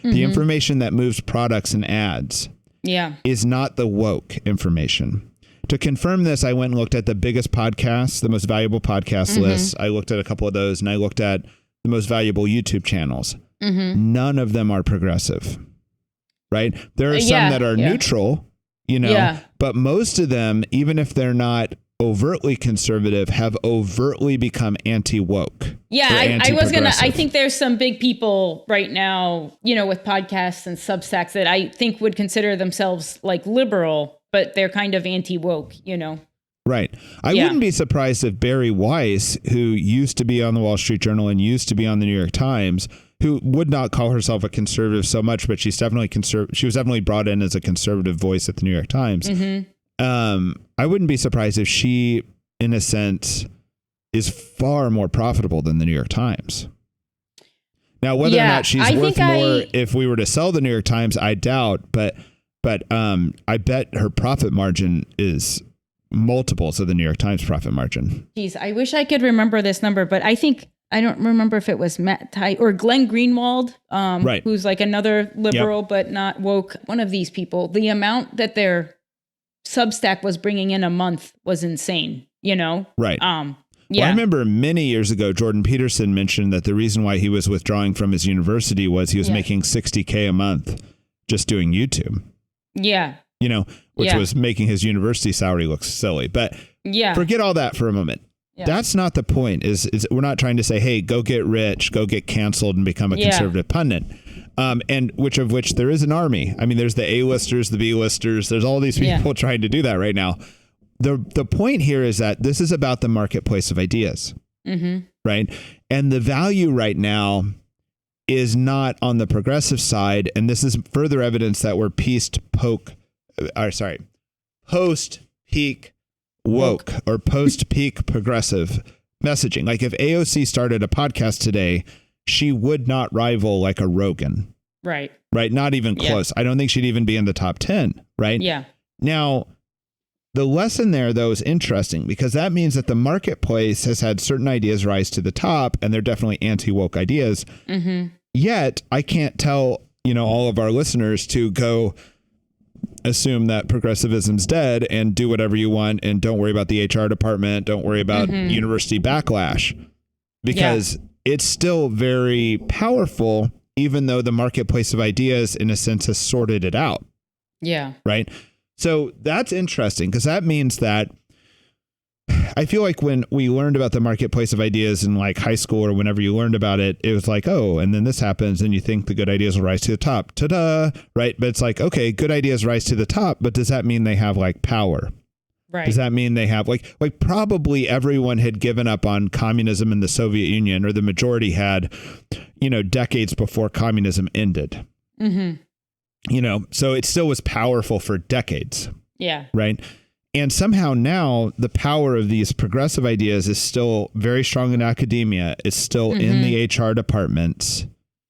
the information that moves products and ads, is not the woke information. To confirm this, I went and looked at the biggest podcasts, the most valuable podcast lists. I looked at a couple of those, and I looked at the most valuable YouTube channels. None of them are progressive. Right. There are some that are neutral, but most of them, even if they're not overtly conservative, have overtly become anti-woke. Yeah, I think there's some big people right now, with podcasts and Substacks that I think would consider themselves like liberal, but they're kind of anti-woke, Right. I wouldn't be surprised if Barry Weiss, who used to be on the Wall Street Journal and used to be on the New York Times, who would not call herself a conservative so much, but she's definitely she was definitely brought in as a conservative voice at the New York Times. I wouldn't be surprised if she, in a sense, is far more profitable than the New York Times. Now, whether or not she's worth more if we were to sell the New York Times, I doubt. But I bet her profit margin is multiples of the New York Times profit margin. Geez, I wish I could remember this number, but I don't remember if it was Matt or Glenn Greenwald, who's like another liberal but not woke. One of these people, the amount that their Substack was bringing in a month was insane, Right. Well, I remember many years ago, Jordan Peterson mentioned that the reason why he was withdrawing from his university was he was making $60K a month just doing YouTube. Yeah. Which was making his university salary look silly. But forget all that for a moment. Yeah. That's not the point. Is we're not trying to say, hey, go get rich, go get canceled and become a conservative pundit. And which there is an army. I mean, there's the A-listers, the B-listers. There's all these people trying to do that right now. The point here is that this is about the marketplace of ideas, right? And the value right now is not on the progressive side. And this is further evidence that we're post-peak woke or post-peak progressive messaging. Like if AOC started a podcast today, she would not rival like a Rogan. Right. Right. Not even close. I don't think she'd even be in the top 10. Right. Yeah. Now, the lesson there, though, is interesting because that means that the marketplace has had certain ideas rise to the top, and they're definitely anti-woke ideas. Yet I can't tell, all of our listeners to go assume that progressivism's dead and do whatever you want and don't worry about the HR department. Don't worry about university backlash because it's still very powerful, even though the marketplace of ideas, in a sense, has sorted it out. Yeah. Right. So that's interesting because that means that I feel like when we learned about the marketplace of ideas in like high school or whenever you learned about it, it was like, oh, and then this happens and you think the good ideas will rise to the top. Ta-da. Right. But it's like, OK, good ideas rise to the top. But does that mean they have like power? Right. Does that mean they have like probably everyone had given up on communism in the Soviet Union, or the majority had, decades before communism ended. So it still was powerful for decades. Yeah. Right. And somehow now the power of these progressive ideas is still very strong in academia. It's still in the HR departments.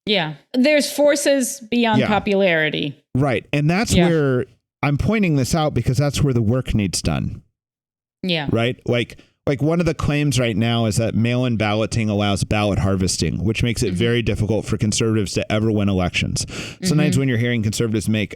Yeah. There's forces beyond popularity. Right. And that's where I'm pointing this out, because that's where the work needs done. Yeah. Right. Like one of the claims right now is that mail-in balloting allows ballot harvesting, which makes it very difficult for conservatives to ever win elections. Sometimes when you're hearing conservatives make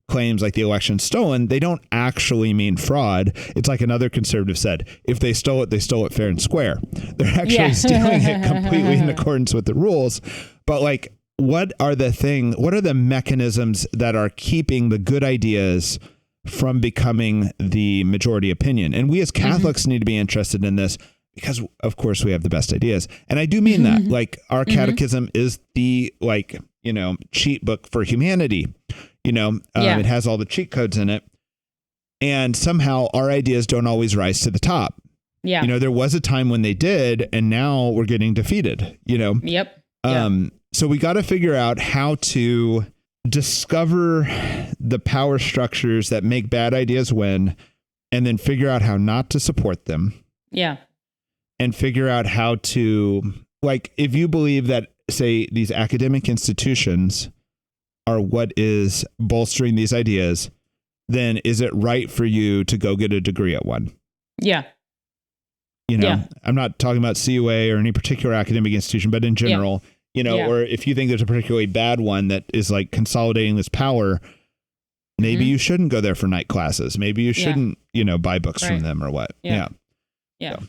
claims like the election's stolen, they don't actually mean fraud. It's like another conservative said, if they stole it fair and square. They're actually stealing it completely in accordance with the rules. But like, what are the mechanisms that are keeping the good ideas from becoming the majority opinion? And we as Catholics need to be interested in this, because of course we have the best ideas. And I do mean that. Like, our catechism is the cheat book for humanity. It has all the cheat codes in it. And somehow our ideas don't always rise to the top. Yeah. There was a time when they did, and now we're getting defeated, Yep. So we got to figure out how to discover the power structures that make bad ideas win, and then figure out how not to support them. Yeah. And figure out how to, like, if you believe that, say, these academic institutions are what is bolstering these ideas, then is it right for you to go get a degree at one? Yeah. I'm not talking about CUA or any particular academic institution, but in general, or if you think there's a particularly bad one that is like consolidating this power, maybe you shouldn't go there for night classes. Maybe you shouldn't, buy books from them or what. Yeah. So.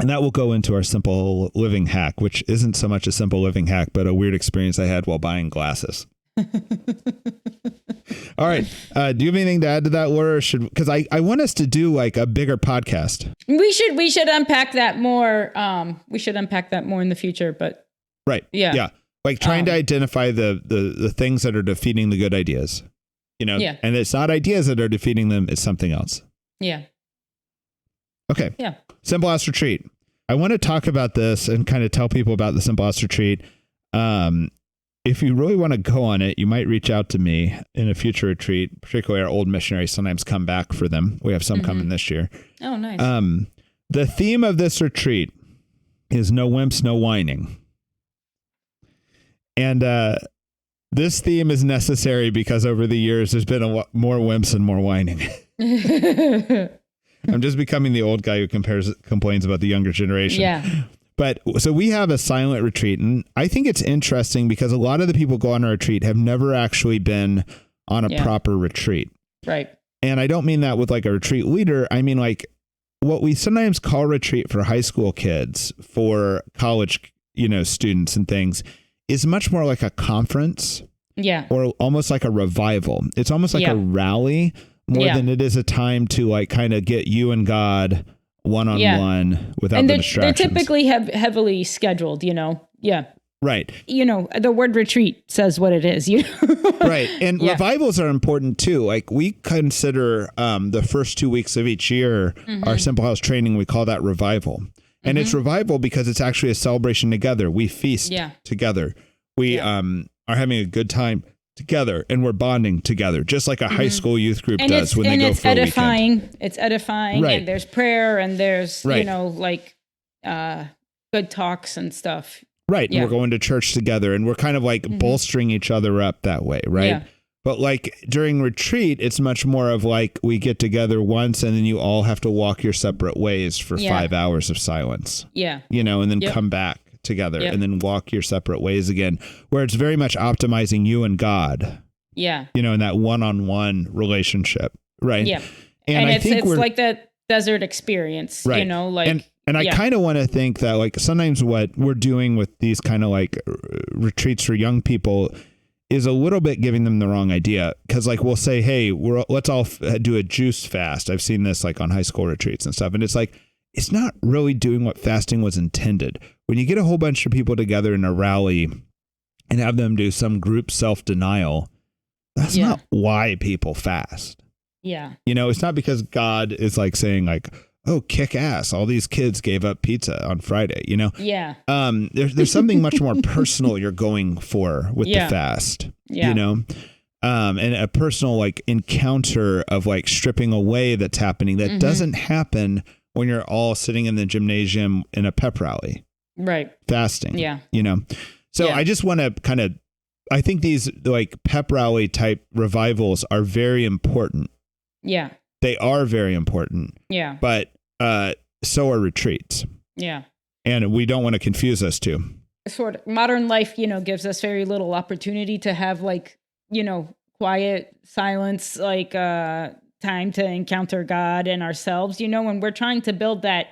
And that will go into our simple living hack, which isn't so much a simple living hack, but a weird experience I had while buying glasses. All right. Do you have anything to add to that, Laura? Because I want us to do like a bigger podcast. We should unpack that more. We should unpack that more in the future, but right. Yeah. Like trying to identify the things that are defeating the good ideas, and it's not ideas that are defeating them. It's something else. Yeah. Okay. Yeah. Simple House Retreat. I want to talk about this and kind of tell people about the Simple House Retreat. If you really want to go on it, you might reach out to me in a future retreat. Particularly our old missionaries sometimes come back for them. We have some coming this year. Oh, nice. The theme of this retreat is no wimps, no whining. And this theme is necessary because over the years, there's been more wimps and more whining. I'm just becoming the old guy who complains about the younger generation. Yeah. But so we have a silent retreat, and I think it's interesting because a lot of the people go on a retreat have never actually been on a proper retreat. Right. And I don't mean that with like a retreat leader. I mean like what we sometimes call retreat for high school kids, for college, students and things, is much more like a conference. Yeah. Or almost like a revival. It's almost like a rally more than it is a time to like kind of get you and God one-on-one without the distractions. They're typically heavily scheduled, Yeah. Right. The word retreat says what it is, Right. And revivals are important too. Like we consider the first 2 weeks of each year, our Simple House training, we call that revival. And it's revival because it's actually a celebration together. We feast together. We are having a good time together, and we're bonding together, just like a high school youth group does when they go for a weekend. It's edifying, right. And there's prayer, and there's good talks and stuff. Right, and we're going to church together, and we're kind of like bolstering each other up that way, right? Yeah. But like during retreat, it's much more of like we get together once, and then you all have to walk your separate ways for 5 hours of silence. Yeah, and then come back together and then walk your separate ways again, where it's very much optimizing you and God. Yeah. In that one-on-one relationship. Right. Yeah. And I think it's like that desert experience, right. And I kind of want to think that like sometimes what we're doing with these kind of like retreats for young people is a little bit giving them the wrong idea. Cause like we'll say, hey, let's all do a juice fast. I've seen this like on high school retreats and stuff. And it's like, it's not really doing what fasting was intended. When you get a whole bunch of people together in a rally and have them do some group self-denial, that's not why people fast. Yeah. It's not because God is like saying like, oh, kick ass. All these kids gave up pizza on Friday, Yeah. There's something much more personal you're going for with the fast, and a personal like encounter of like stripping away that's happening that doesn't happen when you're all sitting in the gymnasium in a pep rally. Right. Fasting. Yeah. So I just want to I think these like pep rally type revivals are very important. Yeah. They are very important. Yeah. But so are retreats. Yeah. And we don't want to confuse those two. Sort of modern life, gives us very little opportunity to have like, quiet silence, like time to encounter God and ourselves, when we're trying to build that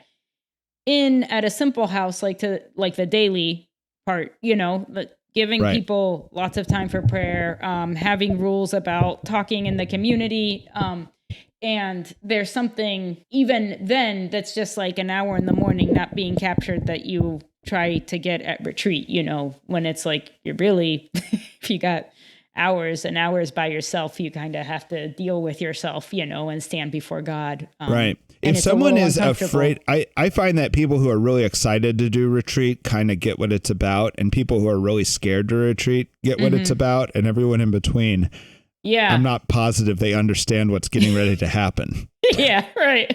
in at a simple house, like the daily part, giving people lots of time for prayer, having rules about talking in the community. And there's something even then that's just like an hour in the morning not being captured that you try to get at retreat, when it's like you're really, if you got hours and hours by yourself, you kind of have to deal with yourself, and stand before God. Right. If someone is afraid, I find that people who are really excited to do retreat kind of get what it's about, and people who are really scared to retreat get what it's about, and everyone in between. Yeah. I'm not positive they understand what's getting ready to happen. Yeah, right.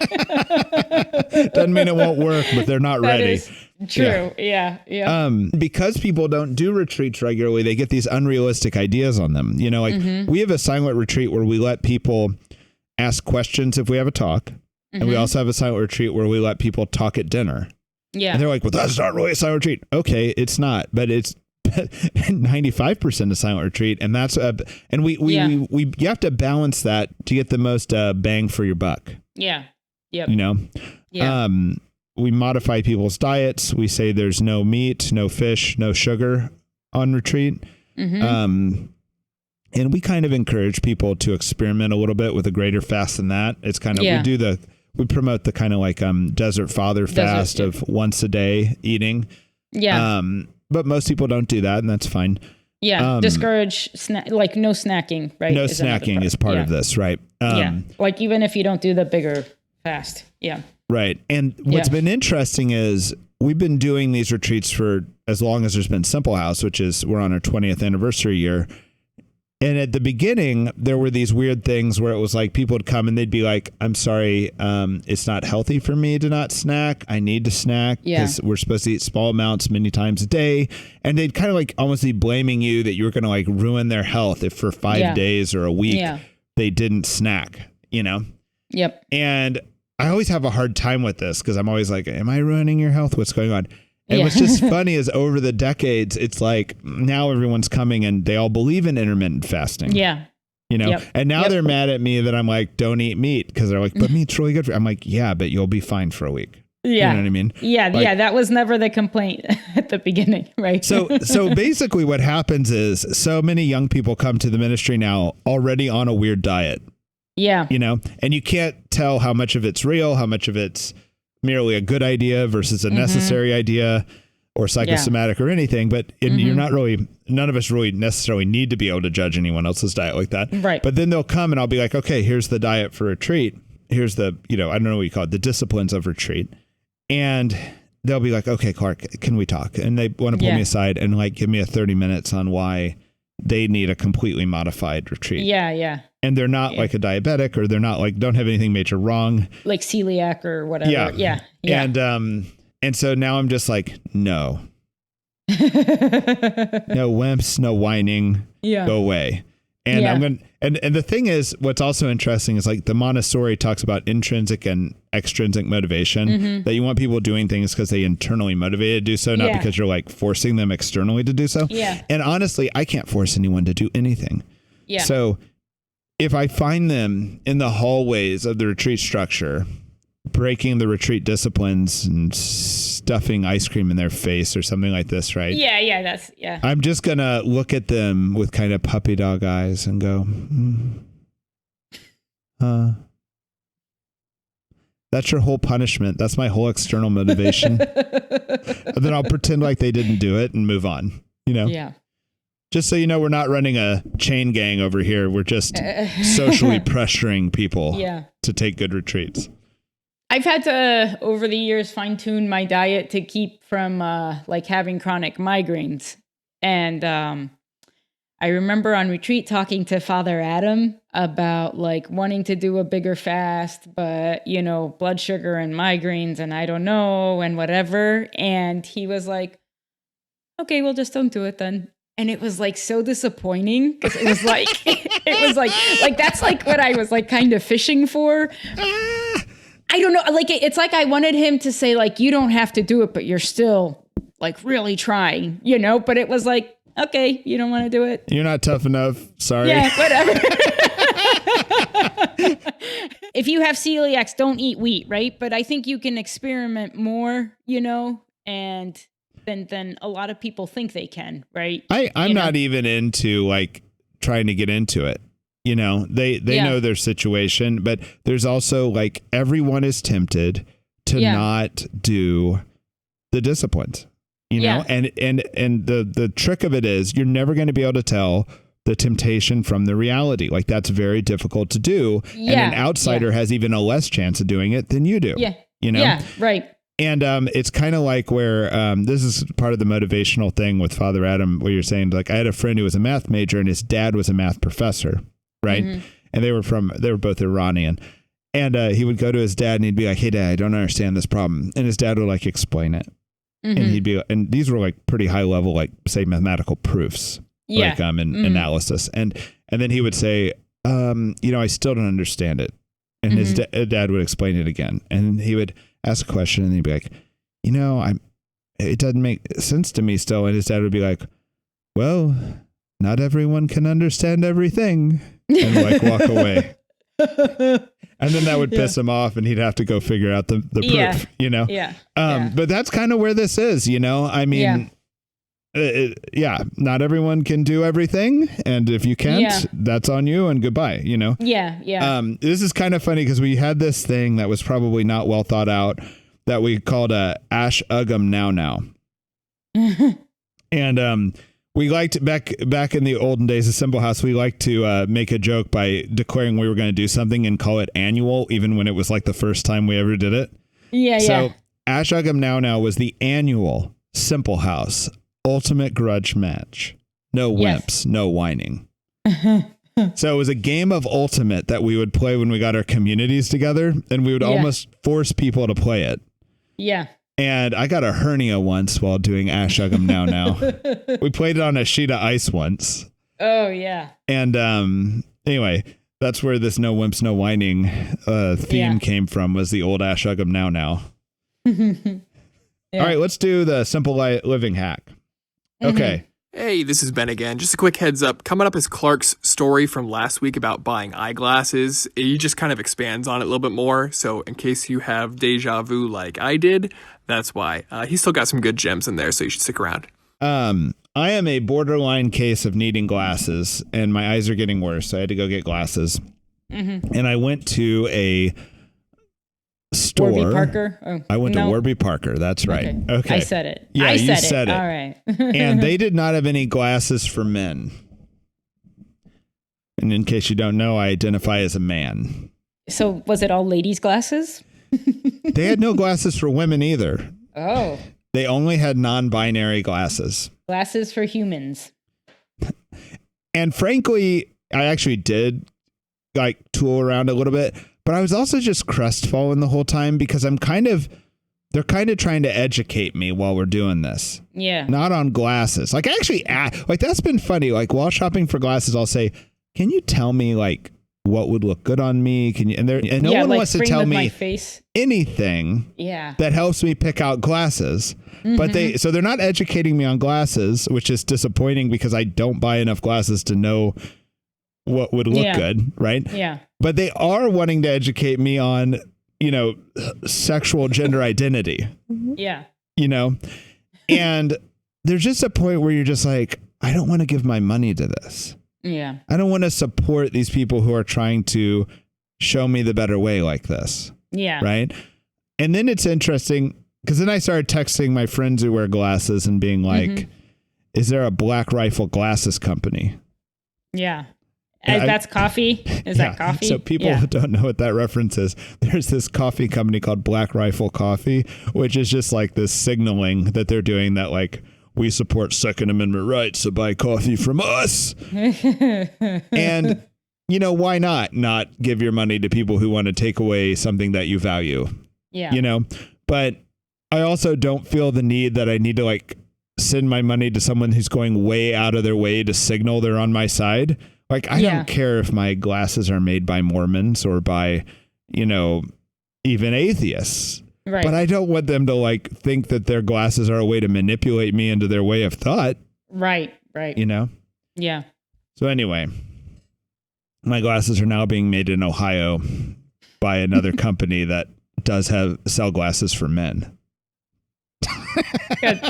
Doesn't mean it won't work, but they're not ready. True. Yeah. Because people don't do retreats regularly, they get these unrealistic ideas on them. We have a silent retreat where we let people ask questions if we have a talk. And we also have a silent retreat where we let people talk at dinner. Yeah. And they're like, well, that's not really a silent retreat. Okay, it's not, but it's 95% a silent retreat. And that's, and you have to balance that to get the most bang for your buck. Yeah. Yep. Yeah. We modify people's diets. We say there's no meat, no fish, no sugar on retreat. And we kind of encourage people to experiment a little bit with a greater fast than that. It's kind of, we promote the kind of like desert father fast of once a day eating. Yeah. But most people don't do that, and that's fine. Yeah. Discourage like no snacking, right? No snacking is part of this, right? Like even if you don't do the bigger fast. Yeah. Right. And what's been interesting is we've been doing these retreats for as long as there's been Simple House, which is we're on our 20th anniversary year. And at the beginning, there were these weird things where it was like people would come and they'd be like, I'm sorry, it's not healthy for me to not snack. I need to snack because we're supposed to eat small amounts many times a day. And they'd kind of like almost be blaming you that you were going to like ruin their health if for 5 days or a week they didn't snack, Yep. And I always have a hard time with this because I'm always like, am I ruining your health? What's going on? And what's just funny is over the decades, it's like now everyone's coming and they all believe in intermittent fasting. Yeah. And now they're mad at me that I'm like, don't eat meat because they're like, but meat's really good for you. I'm like, yeah, but you'll be fine for a week. Yeah. You know what I mean? Yeah. Like, that was never the complaint at the beginning. Right. So basically what happens is so many young people come to the ministry now already on a weird diet. Yeah. And you can't tell how much of it's real, how much of it's merely a good idea versus a necessary idea or psychosomatic or anything. But you're not really, none of us really necessarily need to be able to judge anyone else's diet like that. Right. But then they'll come and I'll be like, okay, here's the diet for retreat. Here's the, I don't know what you call it, the disciplines of retreat. And they'll be like, okay, Clark, can we talk? And they want to pull me aside and like give me a 30 minutes on why they need a completely modified retreat. Yeah. And they're not like a diabetic or they're not like, don't have anything major wrong. Like celiac or whatever. Yeah. And so now I'm just like, no. No wimps, no whining. Yeah. Go away. And I'm going to, and the thing is, what's also interesting is like the Montessori talks about intrinsic and extrinsic motivation, that you want people doing things because they internally motivated to do so, not because you're like forcing them externally to do so. Yeah. And honestly, I can't force anyone to do anything. Yeah. So if I find them in the hallways of the retreat structure, breaking the retreat disciplines and stuffing ice cream in their face or something like this, right? Yeah. I'm just going to look at them with kind of puppy dog eyes and go, that's your whole punishment. That's my whole external motivation. And then I'll pretend like they didn't do it and move on, Yeah. Just so you know, we're not running a chain gang over here. We're just socially pressuring people to take good retreats. I've had to, over the years, fine tune my diet to keep from like having chronic migraines. And I remember on retreat talking to Father Adam about like wanting to do a bigger fast, but blood sugar and migraines and I don't know and whatever. And he was like, okay, well, just don't do it then. And it was like so disappointing because it was like, that's like what I was like kind of fishing for. I don't know. Like, it's like I wanted him to say like, you don't have to do it, but you're still like really trying, you know, but it was like, okay, you don't want to do it. You're not tough enough. Sorry. Yeah, whatever. If you have celiacs, don't eat wheat, right? But I think you can experiment more, you know, and than a lot of people think they can, right? I'm not even into like trying to get into it. You know, they know their situation, but there's also like everyone is tempted to not do the disciplines, you know, and the trick of it is you're never going to be able to tell the temptation from the reality. Like that's very difficult to do. And an outsider has even a less chance of doing it than you do. Yeah. You know? Yeah. Right. And it's kind of like where this is part of the motivational thing with Father Adam, where you're saying like I had a friend who was a math major and his dad was a math professor. Right. Mm-hmm. And they were both Iranian. And he would go to his dad and he'd be like, hey, Dad, I don't understand this problem. And his dad would like explain it. Mm-hmm. And he'd be, and these were like pretty high level, like say mathematical proofs, like in analysis. And then he would say, you know, I still don't understand it. And his dad would explain it again. And he would ask a question and he'd be like, you know, it doesn't make sense to me still. And his dad would be like, well, not everyone can understand everything. And like walk away. And then that would piss him off and he'd have to go figure out the proof, you know? Yeah. But that's kind of where this is, you know? I mean, not everyone can do everything. And if you can't, that's on you and goodbye, you know? Yeah. Yeah. This is kind of funny because we had this thing that was probably not well thought out that we called Ash Uggum Now. And, we liked back in the olden days of Simple House, we liked to make a joke by declaring we were going to do something and call it annual, even when it was like the first time we ever did it. Yeah. So Ash Uggum Now was the annual Simple House ultimate grudge match. No wimps, no whining. So it was a game of ultimate that we would play when we got our communities together, and we would almost force people to play it. Yeah. And I got a hernia once while doing Ash Uggum Now. We played it on a sheet of ice once. Oh, yeah. And anyway, that's where this no wimps, no whining theme came from, was the old Ash Uggum Now. All right, let's do the simple living hack. Okay. Hey, this is Ben again. Just a quick heads up. Coming up is Clark's story from last week about buying eyeglasses. He just kind of expands on it a little bit more. So in case you have deja vu like I did, that's why. He's still got some good gems in there, so you should stick around. I am a borderline case of needing glasses, and my eyes are getting worse, so I had to go get glasses. And I went to a store. Warby Parker? Oh, I went to Warby Parker. That's right. Okay. I said it. Yeah, you said it. All right. And they did not have any glasses for men. And in case you don't know, I identify as a man. So was it all ladies' glasses? They had no glasses for women either. Oh. They only had non-binary glasses. Glasses for humans. And frankly, I actually did like tool around a little bit. But I was also just crestfallen the whole time because they're kind of trying to educate me while we're doing this. Yeah. Not on glasses. Like I actually, like that's been funny. Like while shopping for glasses, I'll say, can you tell me like what would look good on me? Can you, and no one wants to tell me anything that helps me pick out glasses. But so they're not educating me on glasses, which is disappointing because I don't buy enough glasses to know what would look good, right? Yeah. But they are wanting to educate me on, you know, sexual gender identity. Yeah. You know, and there's just a point where you're just like, I don't want to give my money to this. Yeah. I don't want to support these people who are trying to show me the better way like this. Yeah. Right. And then it's interesting because then I started texting my friends who wear glasses and being like, is there a Black Rifle Glasses Company? Yeah. That's coffee? Is that coffee? So people who don't know what that reference is, there's this coffee company called Black Rifle Coffee, which is just like this signaling that they're doing that like, we support Second Amendment rights, so buy coffee from us. And, you know, why not give your money to people who want to take away something that you value? Yeah. You know, but I also don't feel the need that I need to like send my money to someone who's going way out of their way to signal they're on my side. Like, I don't care if my glasses are made by Mormons or by, even atheists. Right. But I don't want them to like think that their glasses are a way to manipulate me into their way of thought. Right. Yeah. So anyway, my glasses are now being made in Ohio by another company that does sell glasses for men. Good.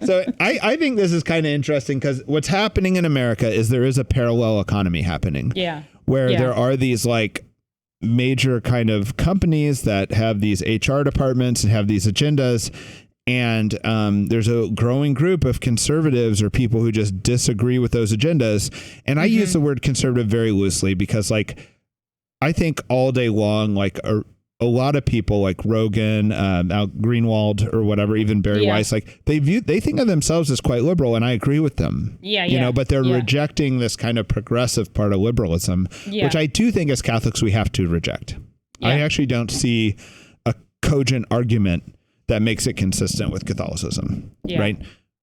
So I think this is kind of interesting because what's happening in America is there is a parallel economy happening. Yeah. Where there are these like major kind of companies that have these HR departments and have these agendas. And there's a growing group of conservatives or people who just disagree with those agendas. And I use the word conservative very loosely because like I think all day long, like a lot of people like Rogan, Greenwald or whatever, even Barry Weiss, like they think of themselves as quite liberal, and I agree with them. But they're rejecting this kind of progressive part of liberalism, which I do think as Catholics we have to reject. I actually don't see a cogent argument that makes it consistent with Catholicism, right?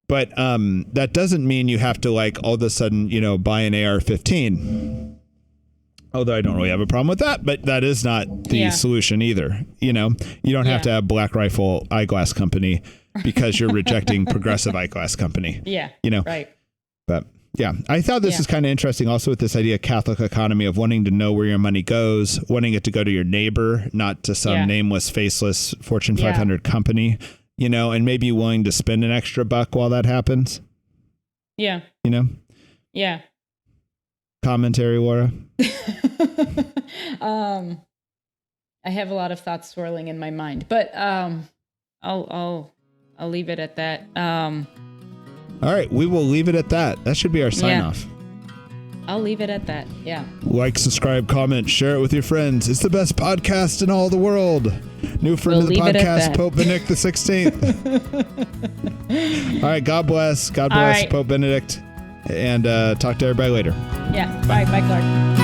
But that doesn't mean you have to like all of a sudden, buy an AR-15. Although I don't really have a problem with that, but that is not the solution either. You don't have to have Black Rifle Eyeglass Company because you're rejecting Progressive Eyeglass Company. Yeah. Right. But yeah, I thought this is kind of interesting also with this idea of Catholic economy of wanting to know where your money goes, wanting it to go to your neighbor, not to some nameless, faceless Fortune 500 company, and maybe willing to spend an extra buck while that happens. Yeah. Yeah. Commentary, Laura? I have a lot of thoughts swirling in my mind, but I'll leave it at that. All right, we will leave it at that. That should be our sign off. I'll leave it at that. Yeah. Like, subscribe, comment, share it with your friends. It's the best podcast in all the world. New friend of the podcast, Pope Benedict the 16th. All right, God bless. God bless Pope Benedict. And talk to everybody later. Yeah. Bye, Clark.